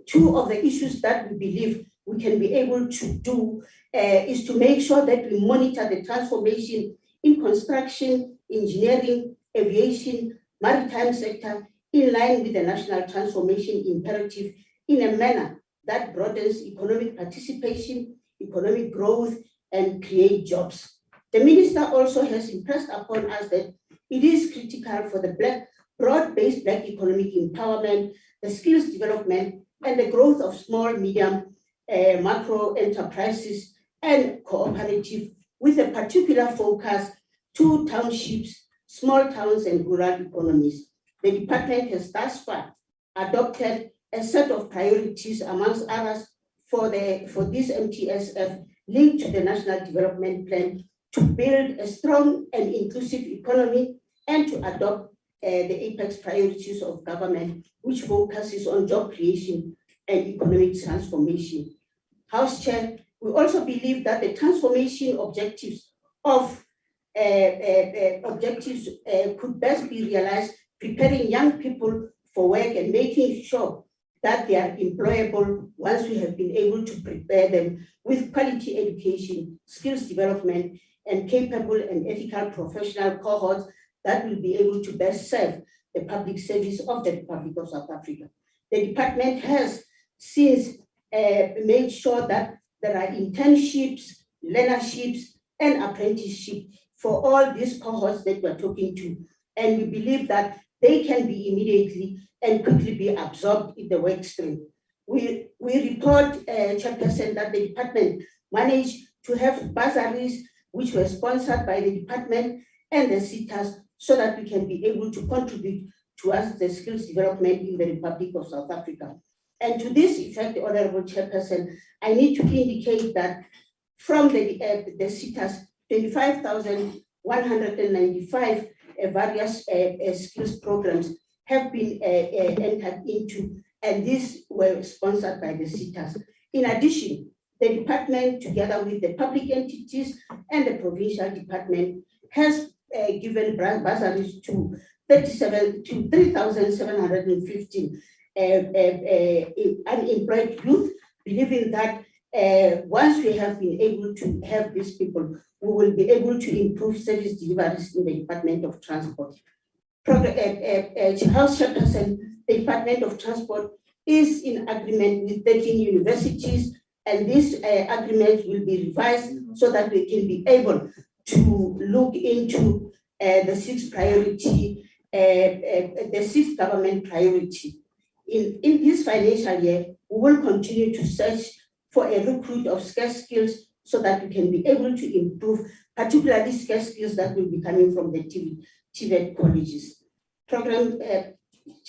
2 of the issues that we believe we can be able to do is to make sure that we monitor the transformation in construction, engineering, aviation, maritime sector in line with the national transformation imperative in a manner that broadens economic participation, economic growth, and create jobs. The Minister also has impressed upon us that it is critical for the broad-based Black economic empowerment, the skills development, and the growth of small, medium, macro enterprises and cooperative, with a particular focus to townships, small towns, and rural economies. The department has thus far adopted a set of priorities, amongst others, for this MTSF linked to the National Development Plan to build a strong and inclusive economy and to adopt the apex priorities of government, which focuses on job creation and economic transformation. House Chair, we also believe that the transformation objectives could best be realized preparing young people for work and making sure that they are employable once we have been able to prepare them with quality education, skills development, and capable and ethical professional cohorts that will be able to best serve the public service of the Republic of South Africa. The department has since made sure that there are internships, learnerships, and apprenticeships for all these cohorts that we're talking to. And we believe that they can be immediately and quickly be absorbed in the work stream. We report, Chairperson, that the department managed to have bursaries which were sponsored by the department and the CETAs so that we can be able to contribute towards the skills development in the Republic of South Africa. And to this effect, Honorable Chairperson, I need to indicate that from the CETAs, 25,195 various skills programs have been entered into, and these were sponsored by the CETAs. In addition, the department, together with the public entities and the provincial department, has given bursaries to 3,715 unemployed youth, believing that once we have been able to have these people, we will be able to improve service deliveries in the Department of Transport. House Chairperson, the Department of Transport is in agreement with 13 universities, and these agreements will be revised so that we can be able to look into the sixth government priority. In this financial year, we will continue to search for a recruit of scarce skills so that we can be able to improve, particularly scarce skills that will be coming from the TVET colleges.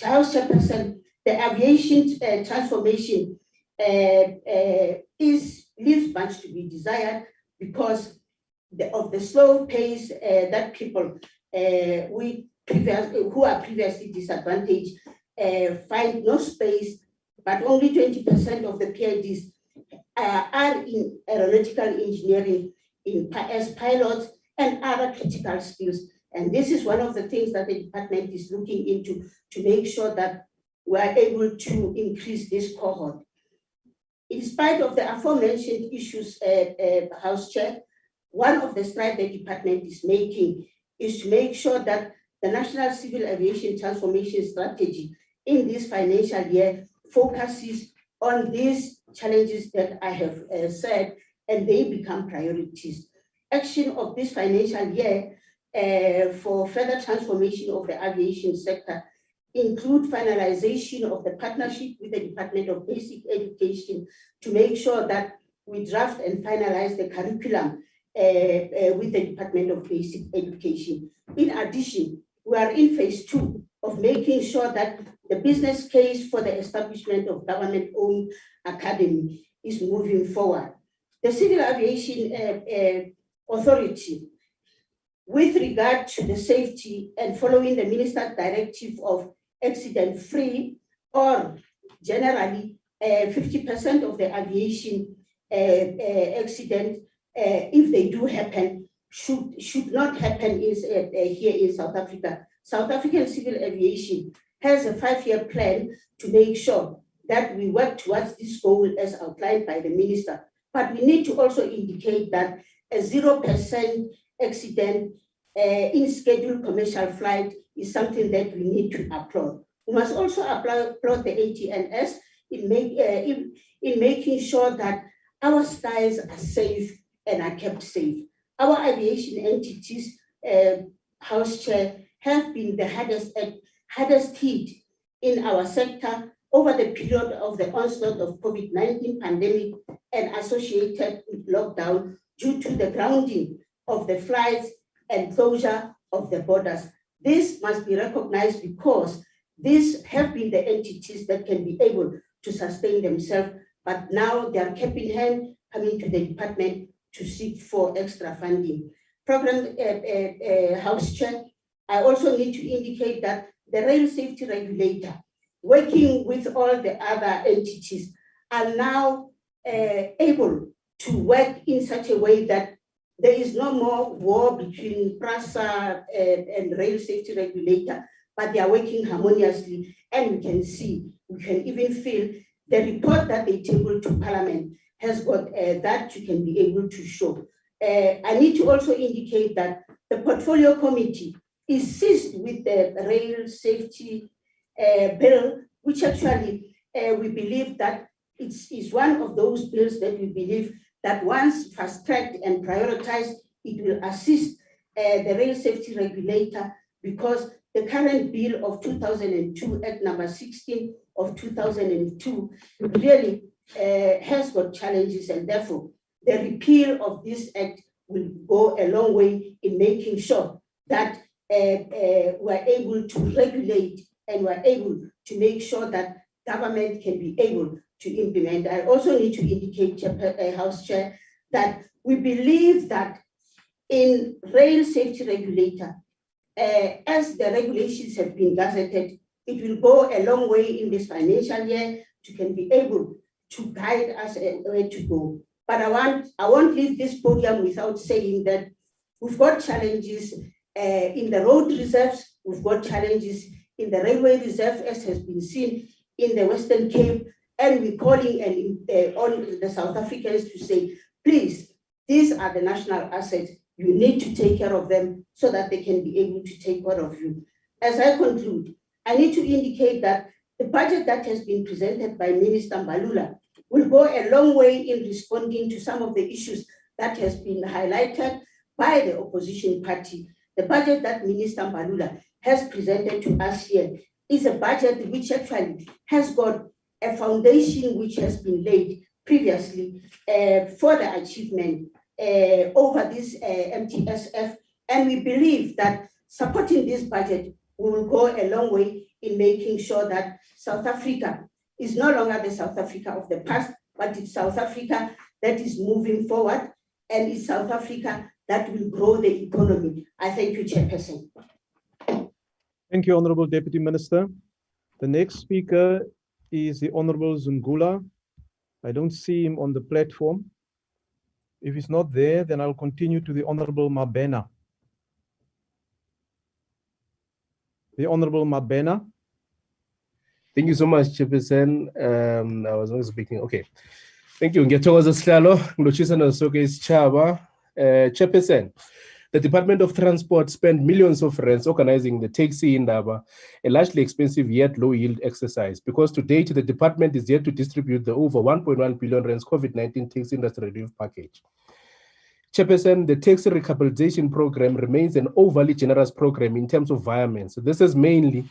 House Chairperson, the aviation transformation leaves much to be desired because of the slow pace that people who are previously disadvantaged find no space, but only 20% of the PhDs are in aeronautical engineering as pilots and other critical skills. And this is one of the things that the department is looking into to make sure that we are able to increase this cohort. In spite of the aforementioned issues, House Chair, one of the strides the department is making is to make sure that the National Civil Aviation Transformation Strategy in this financial year focuses on these challenges that I have said, and they become priorities. Action of this financial year for further transformation of the aviation sector include finalization of the partnership with the Department of Basic Education to make sure that we draft and finalize the curriculum with the Department of Basic Education. In addition, we are in phase 2 of making sure that the business case for the establishment of government-owned academy is moving forward. The Civil Aviation Authority, with regard to the safety and following the Minister's Directive of accident-free, or generally 50% of the aviation accident, if they do happen, should not happen here in South Africa. South African Civil Aviation has a 5-year plan to make sure that we work towards this goal as outlined by the Minister. But we need to also indicate that a 0% accident in scheduled commercial flight is something that we need to applaud. We must also applaud the ATNS in making sure that our skies are safe and are kept safe. Our aviation entities, House Chair, have been the hardest hit in our sector over the period of the onslaught of COVID-19 pandemic and associated with lockdown due to the grounding of the flights and closure of the borders. This must be recognized because these have been the entities that can be able to sustain themselves, but now they are cap in hand coming to the department to seek for extra funding. Program House Chair, I also need to indicate that the rail safety regulator, working with all the other entities, are now able to work in such a way that there is no more war between PRASA and rail safety regulator, but they are working harmoniously, and we can see, we can even feel the report that they tabled to Parliament has got that you can be able to show. I need to also indicate that the portfolio committee is seized with the rail safety bill, which actually we believe that it is one of those bills that we believe that once fast-tracked and prioritized, it will assist the rail safety regulator, because the current bill of 2002, Act number 16 of 2002, really has got challenges, and therefore the repeal of this act will go a long way in making sure that we're able to regulate and we're able to make sure that government can be able to implement. I also need to indicate, House Chair, that we believe that in rail safety regulator, as the regulations have been gazetted, it will go a long way in this financial year to can be able to guide us where to go. But I won't leave this podium without saying that we've got challenges in the road reserves, we've got challenges in the railway reserve, as has been seen in the Western Cape, and we're calling on the South Africans to say, please, these are the national assets. You need to take care of them so that they can be able to take care of you. As I conclude, I need to indicate that the budget that has been presented by Minister Mbalula will go a long way in responding to some of the issues that has been highlighted by the opposition party. The budget that Minister Mbalula has presented to us here is a budget which actually has got a foundation which has been laid previously for the achievement over this MTSF, and we believe that supporting this budget will go a long way in making sure that South Africa is no longer the South Africa of the past, but it's South Africa that is moving forward, and it's South Africa that will grow the economy. I thank you, Chairperson. Thank you, Honorable Deputy Minister. The next speaker is the Honorable Zungula. I don't see him on the platform. If he's not there, then I'll continue to the Honorable Mabena. The Honorable Mabena. Thank you so much, Chairperson. I was not speaking. Okay. Thank you. Ngiyathokoza sihlalo, ngilotshisa sonke isitshaba. Chairperson, the Department of Transport spent millions of rands organizing the taxi indaba, a largely expensive yet low-yield exercise, because to date, the department is yet to distribute the over 1.1 billion rands COVID-19 taxi industry relief package. Chairperson, the taxi rehabilitation program remains an overly generous program in terms of environment. So this is mainly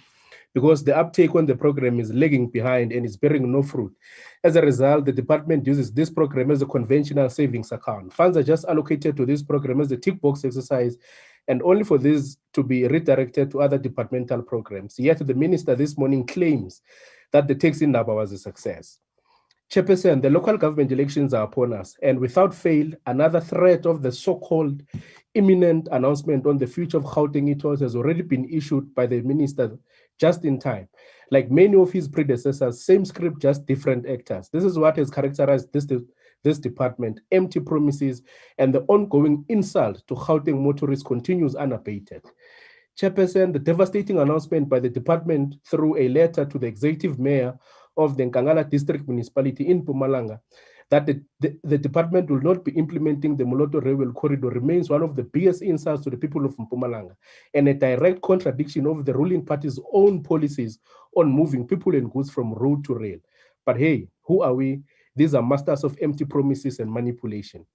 because the uptake on the program is lagging behind and is bearing no fruit. As a result, the department uses this program as a conventional savings account. Funds are just allocated to this program as a tick box exercise, and only for this to be redirected to other departmental programs. Yet the minister this morning claims that the taxi indaba was a success. Chairperson, the local government elections are upon us, and without fail, another threat of the so-called imminent announcement on the future of Gauteng e-tolls has already been issued by the minister just in time. Like many of his predecessors, same script, just different actors. This is what has characterized this department. Empty promises and the ongoing insult to Gauteng motorists continues unabated. Chairperson, the devastating announcement by the department through a letter to the executive mayor of the Nkangala district municipality in Mpumalanga that the department will not be implementing the Moloto Railway Corridor remains one of the biggest insults to the people of Mpumalanga, and a direct contradiction of the ruling party's own policies on moving people and goods from road to rail. But hey, who are we? These are masters of empty promises and manipulation.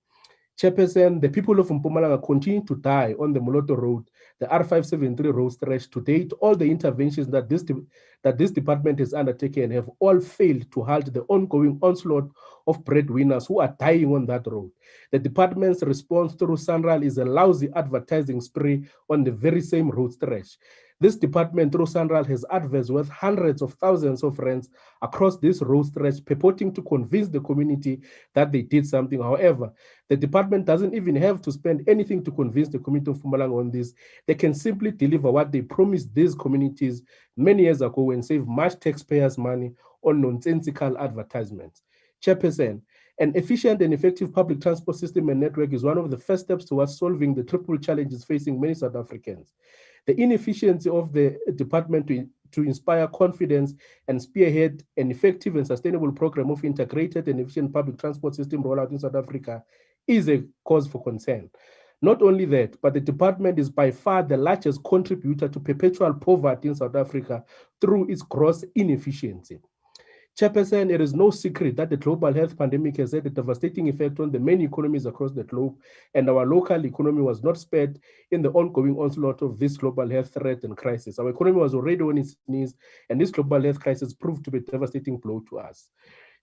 Chairperson, the people of Mpumalanga continue to die on the Moloto Road, the R573 road stretch. To date, all the interventions that this department has undertaken have all failed to halt the ongoing onslaught of breadwinners who are dying on that road. The department's response through Sanral is a lousy advertising spree on the very same road stretch. This department through Sanral has adverts worth hundreds of thousands of rands across this road stretch, purporting to convince the community that they did something. However, the department doesn't even have to spend anything to convince the community of Mpumalanga on this. They can simply deliver what they promised these communities many years ago and save much taxpayers' money on nonsensical advertisements. Chairperson, an efficient and effective public transport system and network is one of the first steps towards solving the triple challenges facing many South Africans. The inefficiency of the department to inspire confidence and spearhead an effective and sustainable program of integrated and efficient public transport system rollout in South Africa is a cause for concern. Not only that, but the department is by far the largest contributor to perpetual poverty in South Africa through its gross inefficiency. Chairperson, it is no secret that the global health pandemic has had a devastating effect on the many economies across the globe, and our local economy was not spared in the ongoing onslaught of this global health threat and crisis. Our economy was already on its knees, and this global health crisis proved to be a devastating blow to us.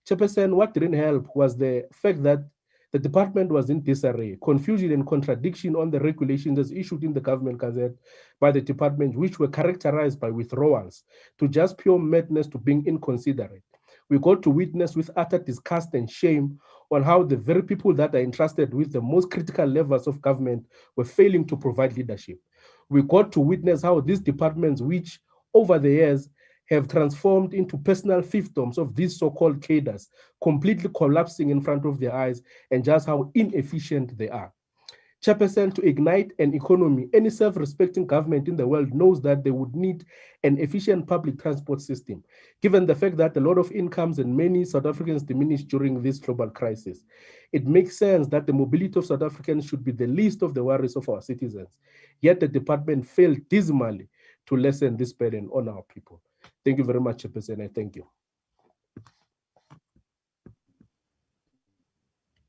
Chairperson, what didn't help was the fact that the department was in disarray, confusion and contradiction on the regulations as issued in the government gazette by the department, which were characterized by withdrawals to just pure madness to being inconsiderate. We got to witness with utter disgust and shame on how the very people that are entrusted with the most critical levels of government were failing to provide leadership. We got to witness how these departments, which over the years have transformed into personal fiefdoms of these so-called cadres, completely collapsing in front of their eyes, and just how inefficient they are. Chairperson, to ignite an economy, any self-respecting government in the world knows that they would need an efficient public transport system, given the fact that a lot of incomes and many South Africans diminished during this global crisis. It makes sense that the mobility of South Africans should be the least of the worries of our citizens. Yet the department failed dismally to lessen this burden on our people. Thank you very much, Chairperson. I thank you.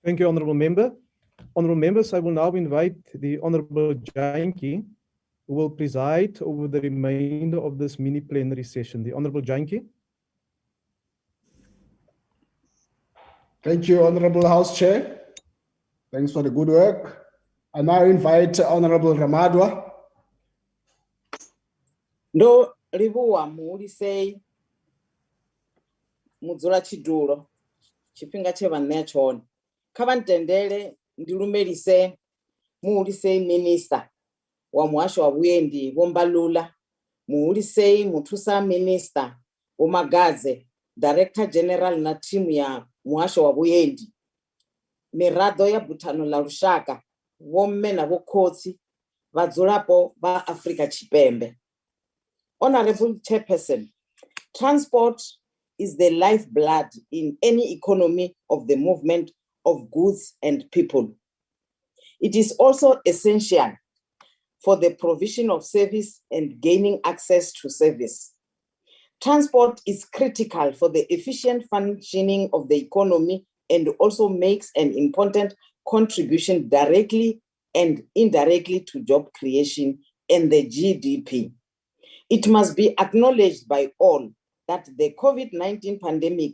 Thank you, Honourable Member. Honourable Members, I will now invite the Honourable Janki, who will preside over the remainder of this mini plenary session. The Honourable Janki. Thank you, Honourable House Chair. Thanks for the good work. I now invite Honourable Ramadwa. Ndo livuwa mulisei. mudzula chidulo chifhinga chevanea chone kha vantendele ndilumelise muulisei minister wa muhasho wa vhuendi Vho Mbalula, muulisei muthusa minister Vho Magadze, director general na timu ya muhasho wa vhuendi, miraḓo ya buthano la lushaka, vho mme na vho khotsi, vhadzulapo vha Afrika Tshipembe. Honorable Chairperson, transport is the lifeblood in any economy of the movement of goods and people. It is also essential for the provision of service and gaining access to service. Transport is critical for the efficient functioning of the economy and also makes an important contribution directly and indirectly to job creation and the GDP. It must be acknowledged by all that the COVID-19 pandemic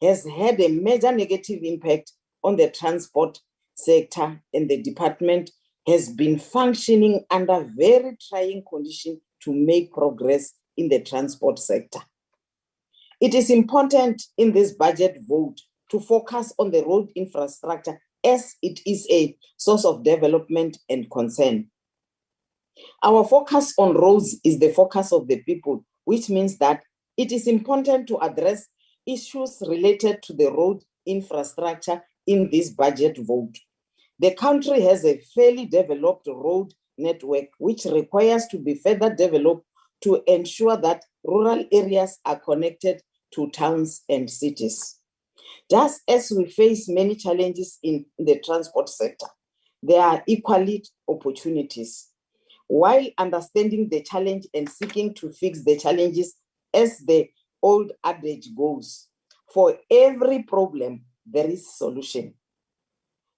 has had a major negative impact on the transport sector, and the department has been functioning under very trying conditions to make progress in the transport sector. It is important in this budget vote to focus on the road infrastructure as it is a source of development and concern. Our focus on roads is the focus of the people, which means that it is important to address issues related to the road infrastructure in this budget vote. The country has a fairly developed road network, which requires to be further developed to ensure that rural areas are connected to towns and cities. Just as we face many challenges in the transport sector, there are equally opportunities. While understanding the challenge and seeking to fix the challenges, as the old adage goes, for every problem, there is a solution.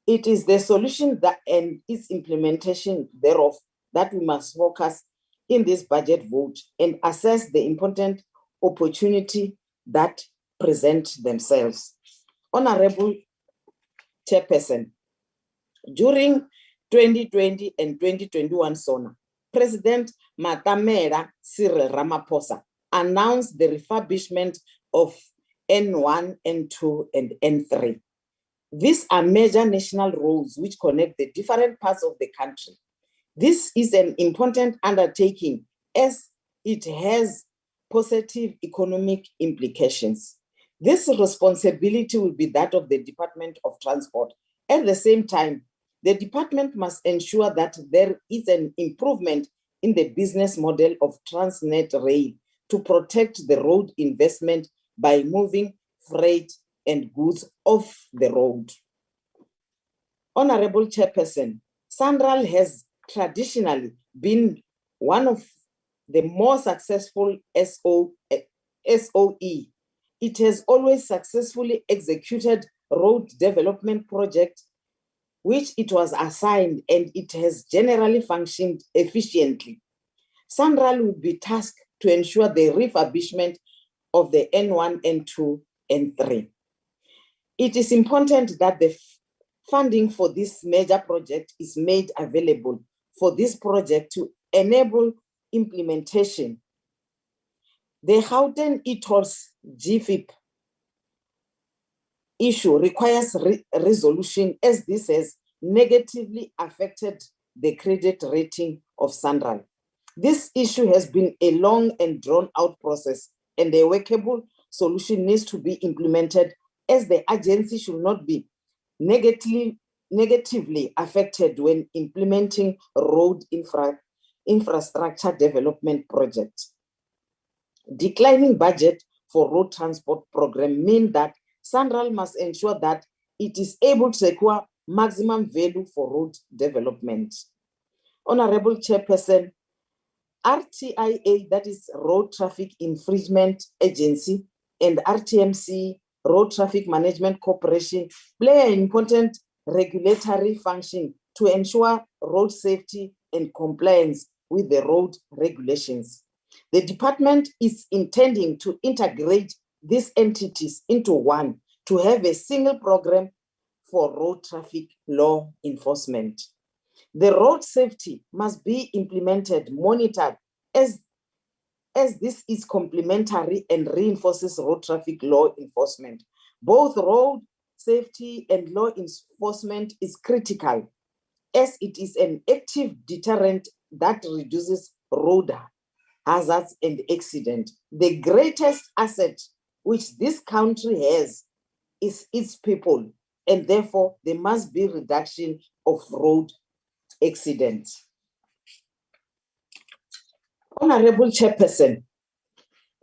It is the solution that and its implementation thereof that we must focus in this budget vote and assess the important opportunity that present themselves. Honorable Chairperson, during 2020 and 2021 SONA, President Matamela Cyril Ramaphosa announced the refurbishment of N1, N2, and N3. These are major national roads which connect the different parts of the country. This is an important undertaking as it has positive economic implications. This responsibility will be that of the Department of Transport. At the same time, the department must ensure that there is an improvement in the business model of Transnet Rail to protect the road investment by moving freight and goods off the road. Honorable Chairperson, Sandral has traditionally been one of the more successful SOE. It has always successfully executed road development projects which it was assigned, and it has generally functioned efficiently. Sandral will be tasked to ensure the refurbishment of the N1, N2, and N3. It is important that the funding for this major project is made available for this project to enable implementation. The Gauteng e-tolls GFIP issue requires resolution, as this has negatively affected the credit rating of Sandral. This issue has been a long and drawn-out process, and a workable solution needs to be implemented, as the agency should not be negatively affected when implementing road infrastructure development projects. Declining budget for road transport program means that Sandral must ensure that it is able to secure maximum value for road development. Honorable Chairperson, RTIA, that is Road Traffic Infringement Agency, and RTMC, Road Traffic Management Corporation, play an important regulatory function to ensure road safety and compliance with the road regulations. The department is intending to integrate these entities into one to have a single program for road traffic law enforcement. The road safety must be implemented, monitored, as as this is complementary and reinforces road traffic law enforcement. Both road safety and law enforcement is critical, as it is an active deterrent that reduces road hazards and accidents. The greatest asset which this country has is its people, and therefore there must be reduction of road accidents. Honorable Chairperson,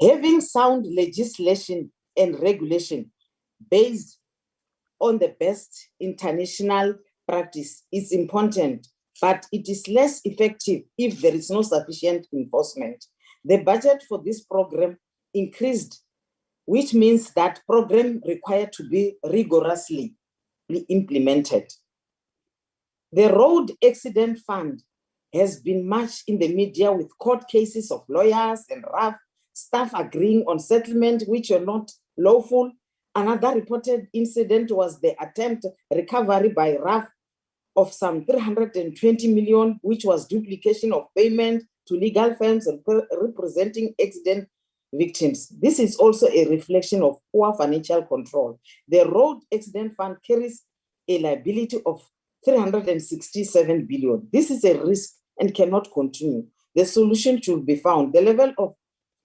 having sound legislation and regulation based on the best international practice is important, but it is less effective if there is no sufficient enforcement. The budget for this program increased, which means that program required to be rigorously implemented. The Road Accident Fund has been much in the media with court cases of lawyers and RAF staff agreeing on settlement which are not lawful. Another reported incident was the attempt recovery by RAF of some 320 million, which was duplication of payment to legal firms representing accident victims. This is also a reflection of poor financial control. The Road Accident Fund carries a liability of 367 billion. This is a risk and cannot continue. The solution should be found. The level of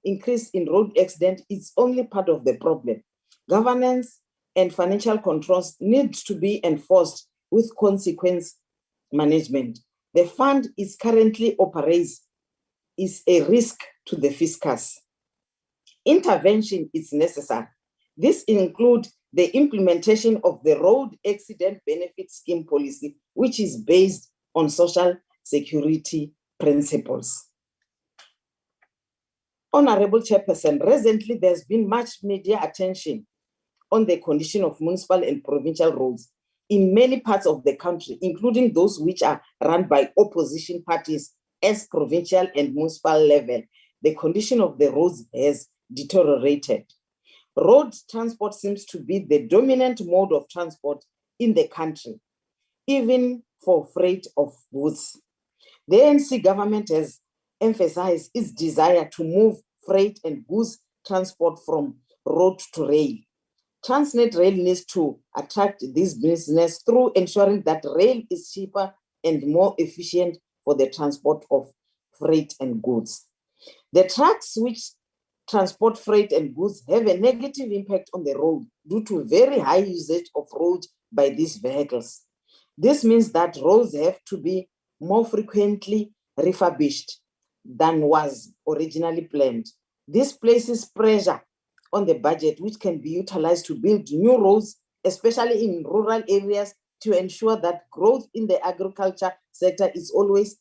increase in road accident is only part of the problem. Governance and financial controls need to be enforced with consequence management. The fund is currently operates is a risk to the fiscus. Intervention is necessary. This includes the implementation of the Road Accident Benefit Scheme policy, which is based on social security principles. Honorable Chairperson, recently there's been much media attention on the condition of municipal and provincial roads in many parts of the country, including those which are run by opposition parties as provincial and municipal level. The condition of the roads has deteriorated. Road transport seems to be the dominant mode of transport in the country, even for freight of goods. The ANC government has emphasized its desire to move freight and goods transport from road to rail. Transnet Rail needs to attract this business through ensuring that rail is cheaper and more efficient for the transport of freight and goods. The trucks which transport freight and goods have a negative impact on the road due to very high usage of roads by these vehicles. This means that roads have to be more frequently refurbished than was originally planned. This places pressure on the budget, which can be utilized to build new roads, especially in rural areas, to ensure that growth in the agriculture sector is always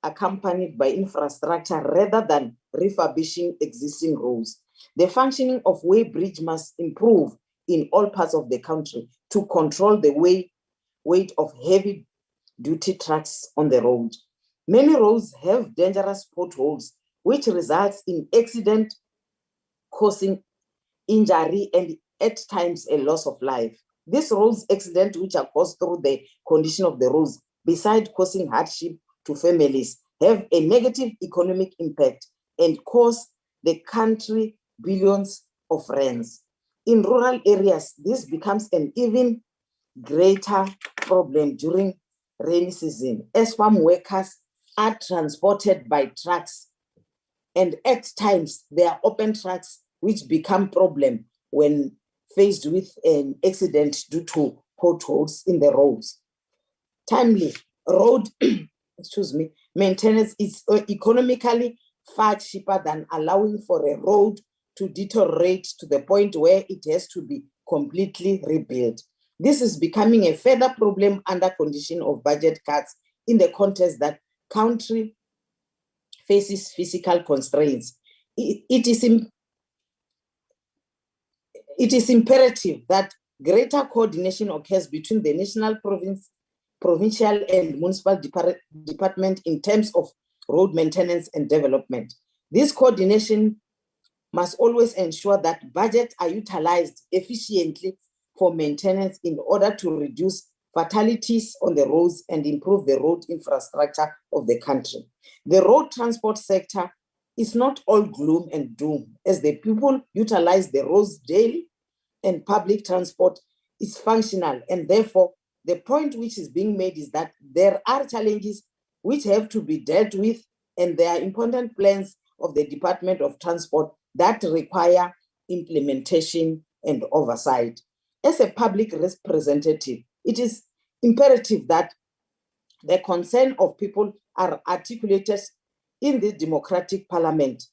accompanied by infrastructure rather than refurbishing existing roads. The functioning of weighbridge must improve in all parts of the country to control the weight of heavy-duty trucks on the road. Many roads have dangerous potholes, which results in accident causing injury and at times a loss of life. These roads accidents which are caused through the condition of the roads, besides causing hardship to families, have a negative economic impact and cost the country billions of rands. In rural areas, this becomes an even greater problem during rainy season, as farm workers are transported by trucks, and at times there are open trucks which become problem when faced with an accident due to potholes in the roads. Timely road maintenance is economically far cheaper than allowing for a road to deteriorate to the point where it has to be completely rebuilt. This is becoming a further problem under condition of budget cuts in the context that country faces physical constraints. It is imperative that greater coordination occurs between the national, provincial, and municipal department in terms of road maintenance and development. This coordination must always ensure that budgets are utilized efficiently for maintenance in order to reduce fatalities on the roads and improve the road infrastructure of the country. The road transport sector is not all gloom and doom, as the people utilize the roads daily and public transport is functional. And therefore, the point which is being made is that there are challenges which have to be dealt with, and there are important plans of the Department of Transport that require implementation and oversight. As a public representative, it is imperative that the concern of people are articulated in the democratic parliament.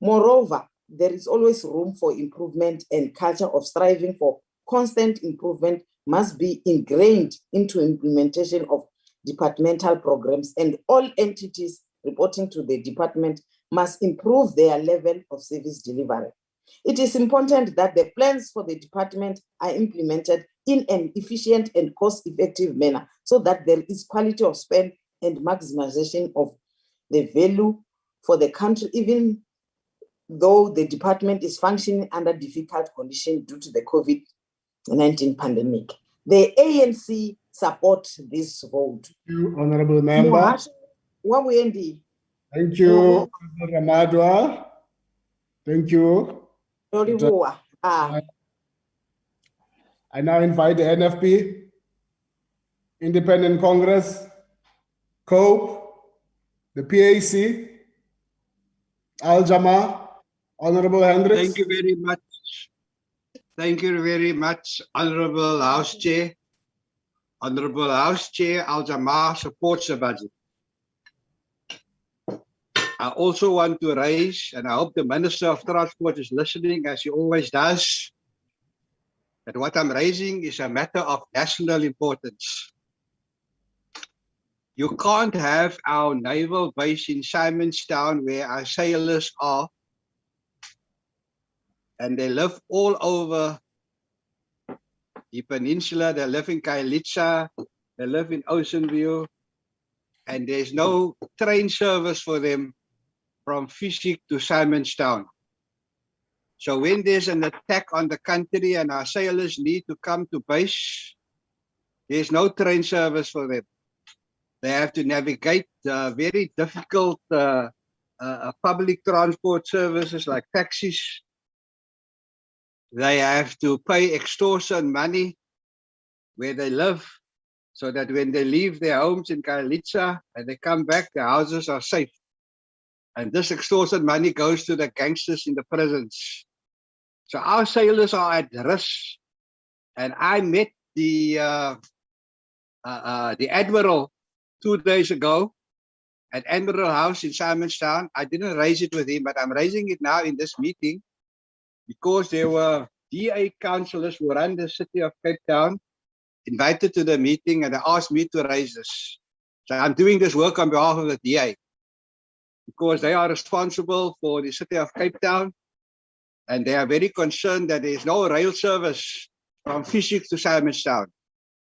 Moreover, there is always room for improvement, and culture of striving for constant improvement must be ingrained into implementation of departmental programs, and all entities reporting to the department must improve their level of service delivery. It is important that the plans for the department are implemented in an efficient and cost-effective manner so that there is quality of spend and maximization of the value for the country, even though the department is functioning under difficult conditions due to the COVID-19 pandemic. The ANC support this vote. Thank you, Honorable Member. Thank you, Honorable Ramadwa. Thank you. I now invite the NFP, Independent Congress, COPE, the PAC, Al-Jama, Honorable Hendricks. Thank you very much. Thank you very much, Honorable House Chair. Honorable House Chair Al-Jama supports the budget. I also want to raise, and I hope the Minister of Transport is listening as he always does, that what I'm raising is a matter of national importance. You can't have our naval base in Simonstown where our sailors are, and they live all over the peninsula. They live in Kailitsa, they live in Ocean View, and there's no train service for them from Fischik to Simonstown. So when there's an attack on the country and our sailors need to come to base, there's no train service for them. They have to navigate very difficult public transport services like taxis. They have to pay extortion money where they live, so that when they leave their homes in Kailitsa and they come back, their houses are safe. And this extortion money goes to the gangsters in the prisons. So our sailors are at risk. And I met the Admiral 2 days ago at Admiral House in Simonstown. I didn't raise it with him, but I'm raising it now in this meeting because there were DA councillors who run the city of Cape Town invited to the meeting, and they asked me to raise this. So I'm doing this work on behalf of the DA because they are responsible for the city of Cape Town, and they are very concerned that there is no rail service from Fischik to Simonstown.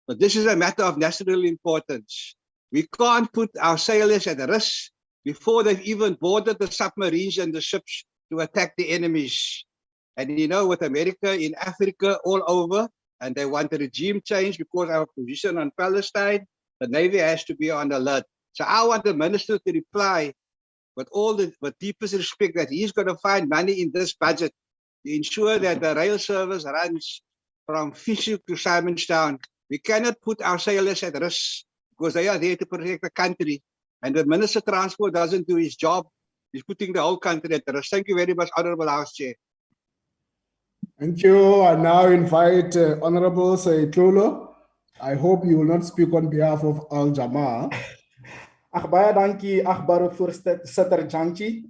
But this is a matter of national importance. We can't put our sailors at risk before they've even boarded the submarines and the ships to attack the enemies. And you know, with America in Africa all over, and they want a regime change because of our position on Palestine, the Navy has to be on alert. So I want the minister to reply with deepest respect that he's going to find money in this budget to ensure that the rail service runs from Fischik to Simonstown. We cannot put our sailors at risk because they are there to protect the country. And the Minister of Transport doesn't do his job. He's putting the whole country at risk. Thank you very much, Honorable House Chair. Thank you. I now invite Honorable Sayitlulo. I hope you will not speak on behalf of Al-Jama. Baie dankie, Baru Voorsitter Janchi.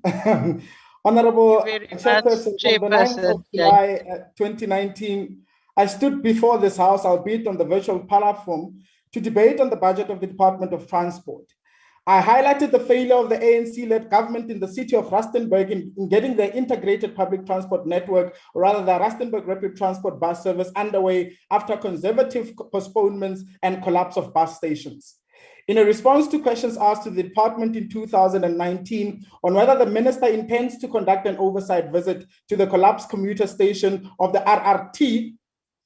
Honorable Chairperson, on the 9th of July 2019, I stood before this House, albeit on the virtual platform, to debate on the budget of the Department of Transport. I highlighted the failure of the ANC-led government in the city of Rustenburg in getting the integrated public transport network, or rather the Rustenburg Rapid Transport bus service, underway after conservative postponements and collapse of bus stations. In a response to questions asked to the department in 2019 on whether the minister intends to conduct an oversight visit to the collapsed commuter station of the RRT,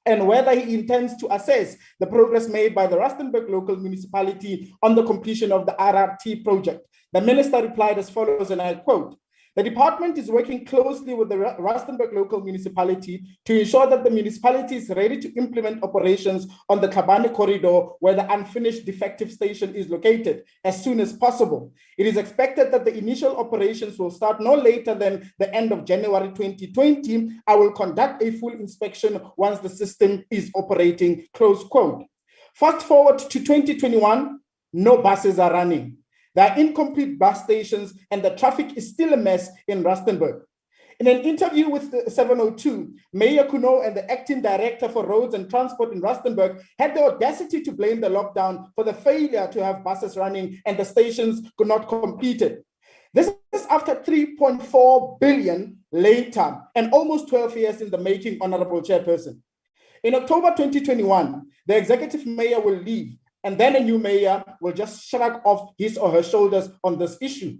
and whether he intends to assess the progress made by the Rustenburg local municipality on the completion of the RRT project, the minister replied as follows, and I quote, The department is working closely with the Rustenburg local municipality to ensure that the municipality is ready to implement operations on the Kabane corridor where the unfinished defective station is located as soon as possible. It is expected that the initial operations will start no later than the end of January 2020. I will conduct a full inspection once the system is operating, close quote. Fast forward to 2021, no buses are running. There are incomplete bus stations and the traffic is still a mess in Rustenburg. In an interview with the 702, Mayor Kuno and the acting director for roads and transport in Rustenburg had the audacity to blame the lockdown for the failure to have buses running and the stations could not complete it. This is after 3.4 billion later and almost 12 years in the making, Honorable Chairperson. In October 2021, the executive mayor will leave, and then a new mayor will just shrug off his or her shoulders on this issue.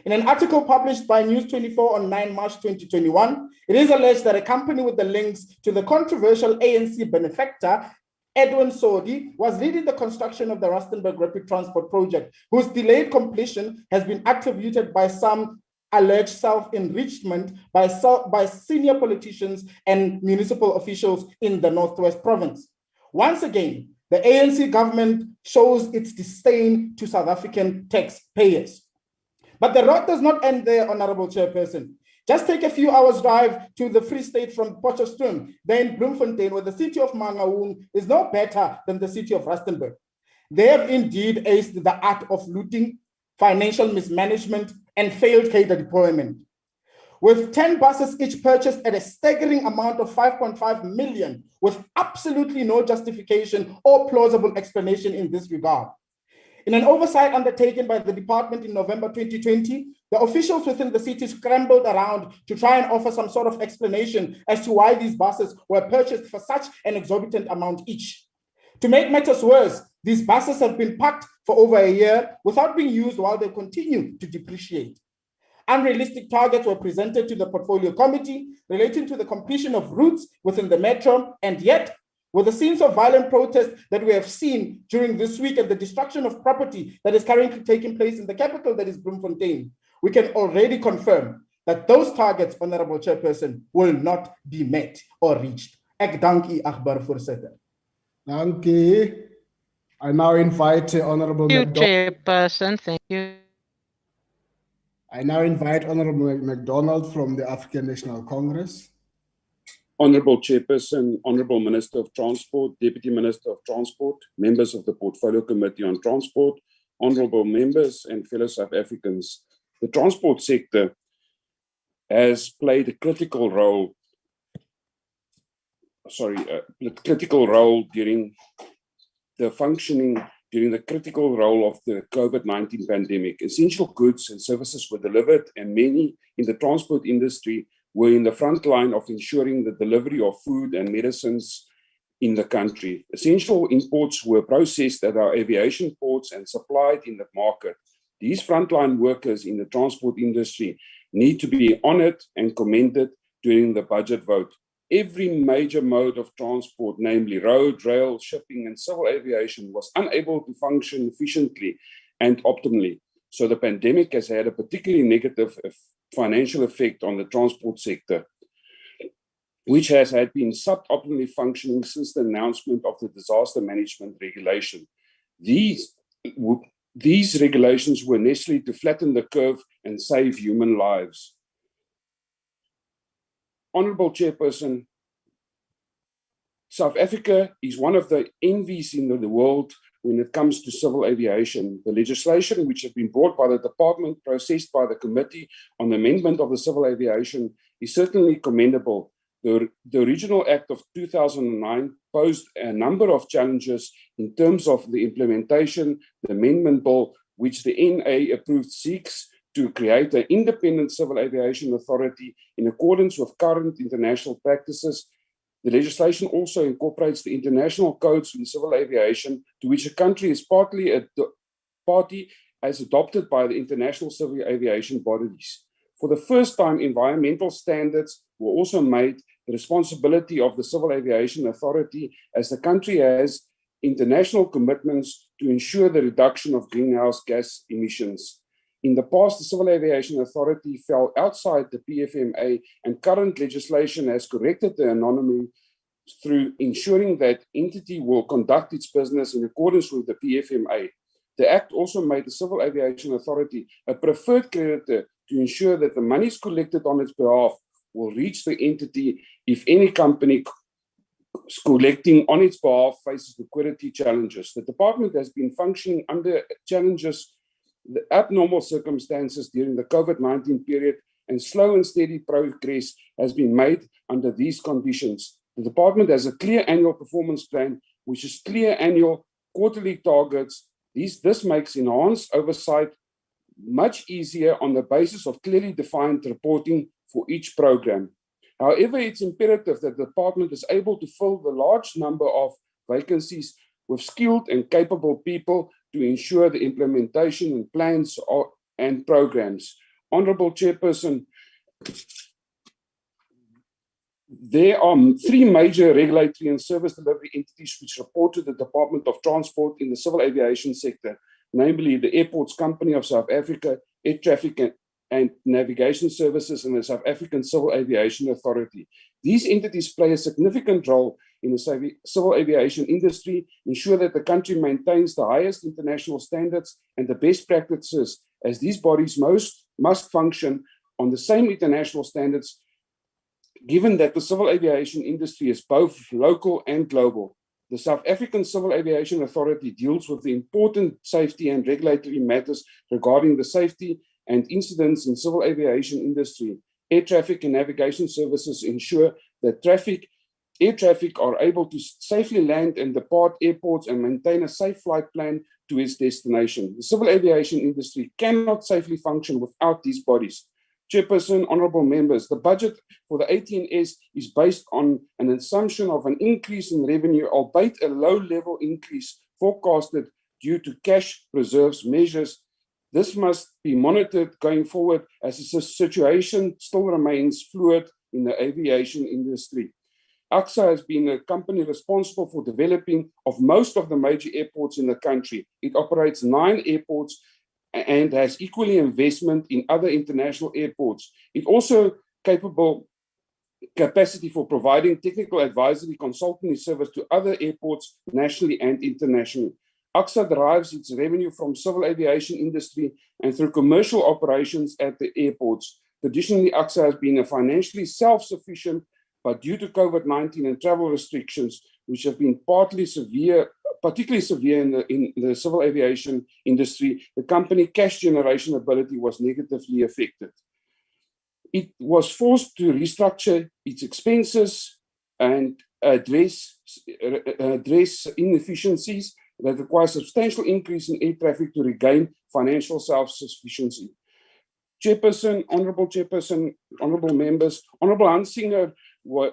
In an article published by News 24 on 9 March 2021, it is alleged that a company with the links to the controversial ANC benefactor, Edwin Sodi, was leading the construction of the Rustenburg Rapid Transport Project, whose delayed completion has been attributed by some alleged self-enrichment by senior politicians and municipal officials in the Northwest Province. Once again, the ANC government shows its disdain to South African taxpayers. But the road does not end there, Honorable Chairperson. Just take a few hours drive to the Free State from Potchefstroom, then Bloemfontein, where the city of Mangaung is no better than the city of Rustenburg. They have indeed aced the art of looting, financial mismanagement, and failed cadre deployment. With 10 buses each purchased at a staggering amount of 5.5 million, with absolutely no justification or plausible explanation in this regard. In an oversight undertaken by the department in November 2020, the officials within the city scrambled around to try and offer some sort of explanation as to why these buses were purchased for such an exorbitant amount each. To make matters worse, these buses have been parked for over a year without being used while they continue to depreciate. Unrealistic targets were presented to the portfolio committee relating to the completion of routes within the metro, and yet, with the scenes of violent protest that we have seen during this week and the destruction of property that is currently taking place in the capital, that is Bloemfontein, we can already confirm that those targets, Honorable Chairperson, will not be met or reached. Ek dank u, achtbare voorsitter. Thank you. I now invite Honorable McDonald. Chairperson, thank you. I now invite Honorable McDonald from the African National Congress. Honorable Chairperson, Honorable Minister of Transport, Deputy Minister of Transport, members of the Portfolio Committee on Transport, honorable members and fellow South Africans. The transport sector has played a critical role during the critical role of the COVID-19 pandemic. Essential goods and services were delivered, and many in the transport industry were in the front line of ensuring the delivery of food and medicines in the country. Essential imports were processed at our aviation ports and supplied in the market. These frontline workers in the transport industry need to be honored and commended during the budget vote. Every major mode of transport, namely road, rail, shipping, and civil aviation, was unable to function efficiently and optimally. So the pandemic has had a particularly negative financial effect on the transport sector, which has been suboptimally functioning since the announcement of the disaster management regulation. These regulations were necessary to flatten the curve and save human lives. Honorable Chairperson, South Africa is one of the envies in the world when it comes to civil aviation. The legislation which has been brought by the department, processed by the Committee on the Amendment of the Civil Aviation, is certainly commendable. The original Act of 2009 posed a number of challenges in terms of the implementation. The amendment bill, which the NA approved, seeks to create an independent civil aviation authority in accordance with current international practices. The legislation also incorporates the international codes in civil aviation, to which a country is party as adopted by the international civil aviation bodies. For the first time, environmental standards were also made the responsibility of the Civil Aviation Authority, as the country has international commitments to ensure the reduction of greenhouse gas emissions. In the past, the Civil Aviation Authority fell outside the PFMA, and current legislation has corrected the anomaly through ensuring that entity will conduct its business in accordance with the PFMA. The Act also made the Civil Aviation Authority a preferred creditor to ensure that the monies collected on its behalf will reach the entity if any company collecting on its behalf faces liquidity challenges. The department has been functioning under challenges, the abnormal circumstances during the COVID-19 period, and slow and steady progress has been made under these conditions. The department has a clear annual performance plan, which is clear annual quarterly targets. This makes enhanced oversight much easier on the basis of clearly defined reporting for each program. However, it's imperative that the department is able to fill the large number of vacancies with skilled and capable people to ensure the implementation and plans and programs. Honorable Chairperson, there are three major regulatory and service delivery entities which report to the Department of Transport in the civil aviation sector, namely the Airports Company of South Africa, Air Traffic and Navigation Services, and the South African Civil Aviation Authority. These entities play a significant role in the civil aviation industry, ensure that the country maintains the highest international standards and the best practices, as these bodies must function on the same international standards, given that the civil aviation industry is both local and global. The South African Civil Aviation Authority deals with the important safety and regulatory matters regarding the safety and incidents in civil aviation industry. Air Traffic and Navigation Services ensure that air traffic are able to safely land and depart airports and maintain a safe flight plan to its destination. The civil aviation industry cannot safely function without these bodies. Chairperson, honorable members, the budget for the ATNS is based on an assumption of an increase in revenue, albeit a low-level increase forecasted due to cash reserves measures. This must be monitored going forward as the situation still remains fluid in the aviation industry. AXA has been a company responsible for developing of most of the major airports in the country. It operates 9 airports and has equally investment in other international airports. It also capacity for providing technical advisory consulting service to other airports nationally and internationally. AXA derives its revenue from civil aviation industry and through commercial operations at the airports. Traditionally, AXA has been a financially self-sufficient, but due to COVID-19 and travel restrictions, which have been particularly severe in the civil aviation industry, the company cash generation ability was negatively affected. It was forced to restructure its expenses and address inefficiencies that require substantial increase in air traffic to regain financial self-sufficiency. Chairperson, honorable members, Honorable Hansinger was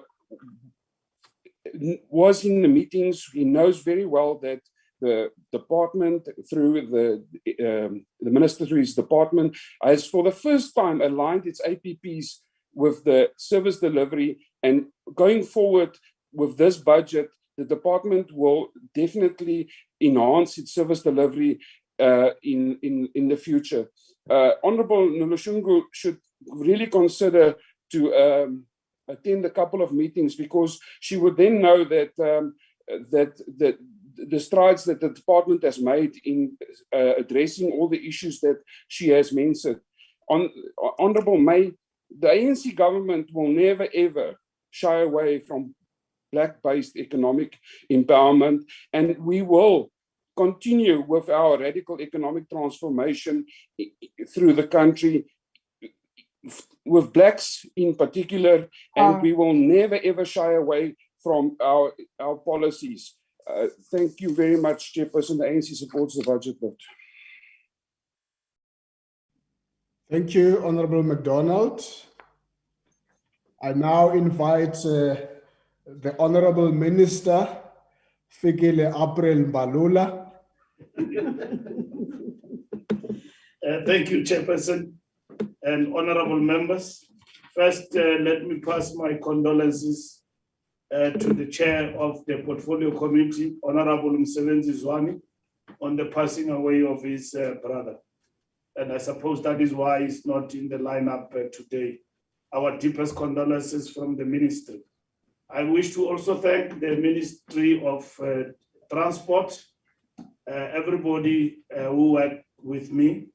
in the meetings. He knows very well that the department, through the Ministry's department, has for the first time aligned its APPs with the service delivery, and going forward with this budget, the department will definitely enhance its service delivery in the future. Honorable Nolushungu should really consider to attend a couple of meetings, because she would then know that the strides that the department has made in addressing all the issues that she has mentioned. Honorable May, the ANC government will never ever shy away from Black-based economic empowerment, and we will continue with our radical economic transformation through the country, with Blacks in particular, and we will never ever shy away from our policies. Thank you very much, Chairperson. The ANC supports the budget vote. Thank you, Honorable MacDonald. I now invite the Honorable Minister, Fikile April Mbalula. Thank you, Chairperson and honorable members. First, let me pass my condolences to the chair of the Portfolio Committee, Honorable Msebenzi Zwane, on the passing away of his brother. and I suppose that is why he's not in the lineup today. Our deepest condolences from the ministry. I wish to also thank the Ministry of Transport, everybody who worked with me,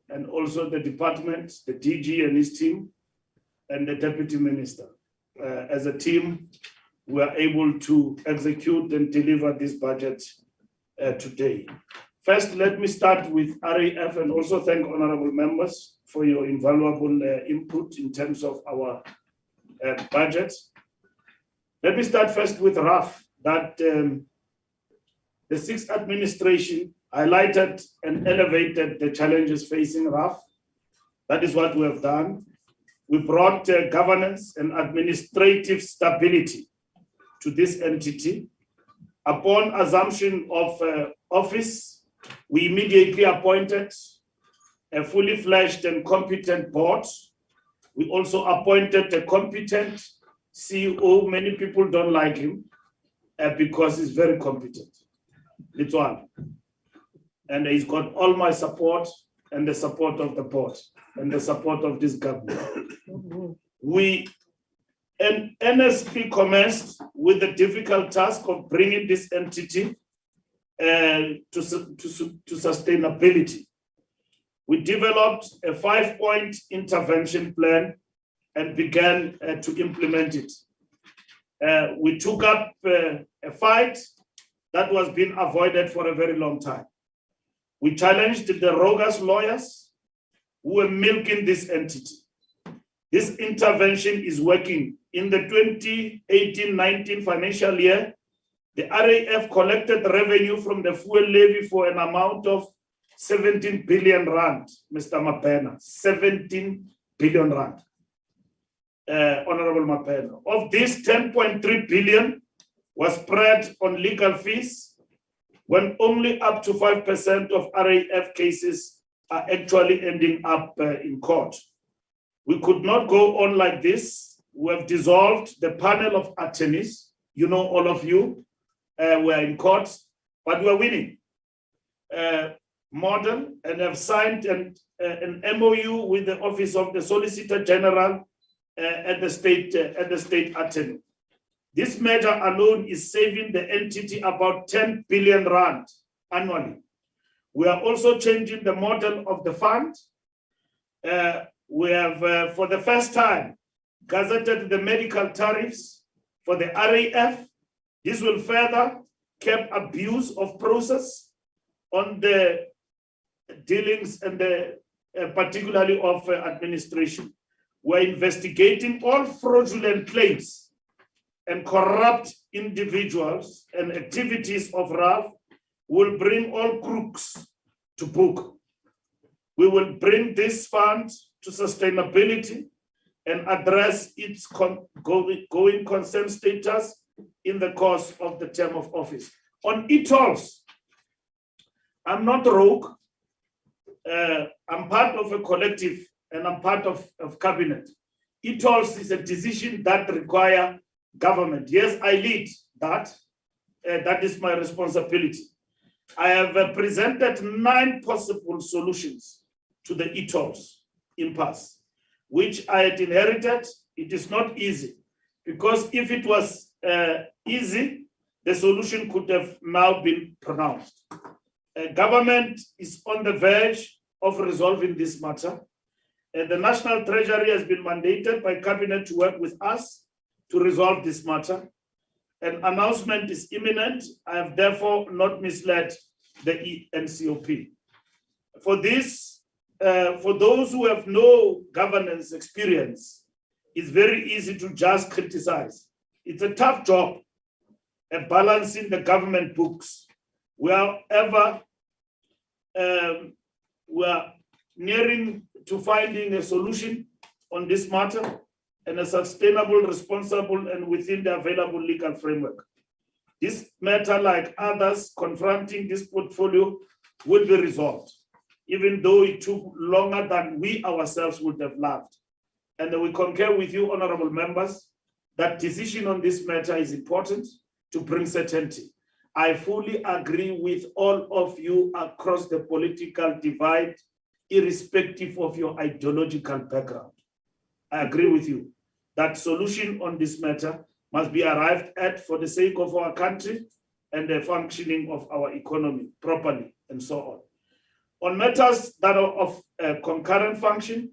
and also the department, the DG and his team, and the Deputy Minister. As a team, we are able to execute and deliver this budget today. First, let me start with RAF and also thank honorable members for your invaluable input in terms of our budget. Let me start first with RAF, that the sixth administration highlighted and elevated the challenges facing RAF. That is what we have done. We brought governance and administrative stability to this entity. Upon assumption of office, we immediately appointed a fully fledged and competent board. We also appointed a competent CEO. Many people don't like him because he's very competent. It's one. And he's got all my support and the support of the board and the support of this government. We NSP commenced with the difficult task of bringing this entity to sustainability. We developed a 5-point intervention plan and began to implement it. We took up a fight that was being avoided for a very long time. We challenged the roguish lawyers who were milking this entity. This intervention is working. In the 2018-19 financial year, the RAF collected revenue from the fuel levy for an amount of 17 billion rand, Mr. Mapena, 17 billion rand, Honorable Mapena. Of this, 10.3 billion was spread on legal fees, when only up to 5% of RAF cases are actually ending up in court. We could not go on like this. We have dissolved the panel of attorneys. You know, all of you were in court, but we are winning. Model, and have signed an MOU with the Office of the Solicitor General at the state attorney. This measure alone is saving the entity about 10 billion rand annually. We are also changing the model of the fund. We have, for the first time, gazetted the medical tariffs for the RAF. This will further curb abuse of process on the dealings and the particularly of administration. We're investigating all fraudulent claims and corrupt individuals and activities of RAF. Will bring all crooks to book. We will bring this fund to sustainability and address its going concern status in the course of the term of office. On e-tolls, I'm not rogue. I'm part of a collective and I'm part of cabinet. E-tolls is a decision that requires government. Yes, I lead that. That is my responsibility. I have presented 9 possible solutions to the e-tolls impasse, which I had inherited. It is not easy, because if it was easy, the solution could have now been pronounced. Government is on the verge of resolving this matter. The National Treasury has been mandated by Cabinet to work with us to resolve this matter. An announcement is imminent. I have therefore not misled the NCOP. For this, for those who have no governance experience, it's very easy to just criticize. It's a tough job at balancing the government books. We are nearing to finding a solution on this matter, and a sustainable, responsible, and within the available legal framework. This matter, like others confronting this portfolio, will be resolved, even though it took longer than we ourselves would have loved. And we concur with you, honorable members, that decision on this matter is important to bring certainty. I fully agree with all of you across the political divide irrespective of your ideological background. I agree with you that solution on this matter must be arrived at for the sake of our country and the functioning of our economy properly, and so on. On matters that are of concurrent function,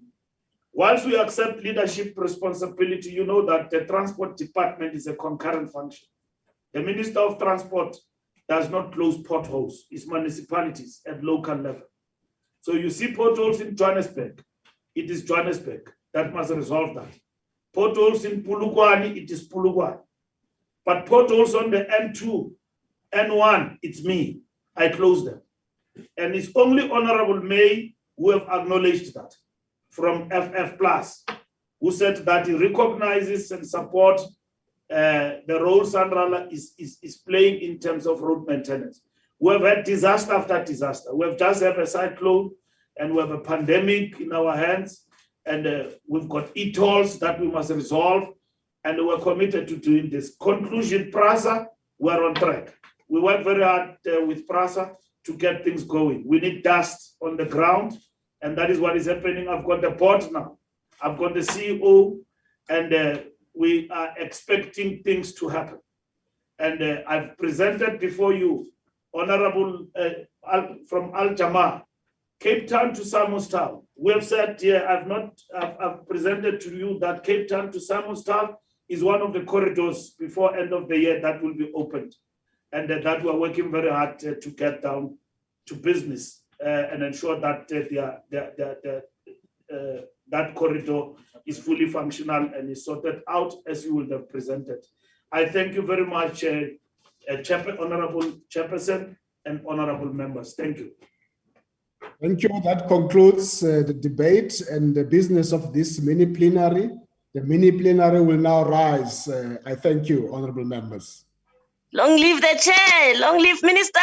whilst we accept leadership responsibility, you know that the transport department is a concurrent function. The Minister of Transport does not close potholes, it's municipalities at local level. So you see potholes in Johannesburg, it is Johannesburg that must resolve that. Potholes in Polokwane, it is Polokwane. But potholes on the N2, N1, it's me, I close them. And it's only Honorable May who have acknowledged that from FF Plus, who said that he recognizes and supports the role Sandrala is playing in terms of road maintenance. We have had disaster after disaster. We have just had a cyclone and we have a pandemic in our hands, and we've got e-tolls that we must resolve, and we're committed to doing this. Conclusion, PRASA, we're on track. We work very hard with PRASA to get things going. We need dust on the ground, and that is what is happening. I've got the board now. I've got the CEO, and we are expecting things to happen. And I've presented before you, Honorable from Al Jama, Cape Town to Samuelstown. We have said here, I've presented to you that Cape Town to Samuelstown is one of the corridors before end of the year that will be opened. And that we're working very hard to get down to business and ensure that that corridor is fully functional and is sorted out as you will have presented. I thank you very much, Honorable Chairperson and honorable members. Thank you. Thank you. That concludes the debate and the business of this mini plenary. The mini plenary will now rise. I thank you, honorable members. Long live the chair, long live Minister.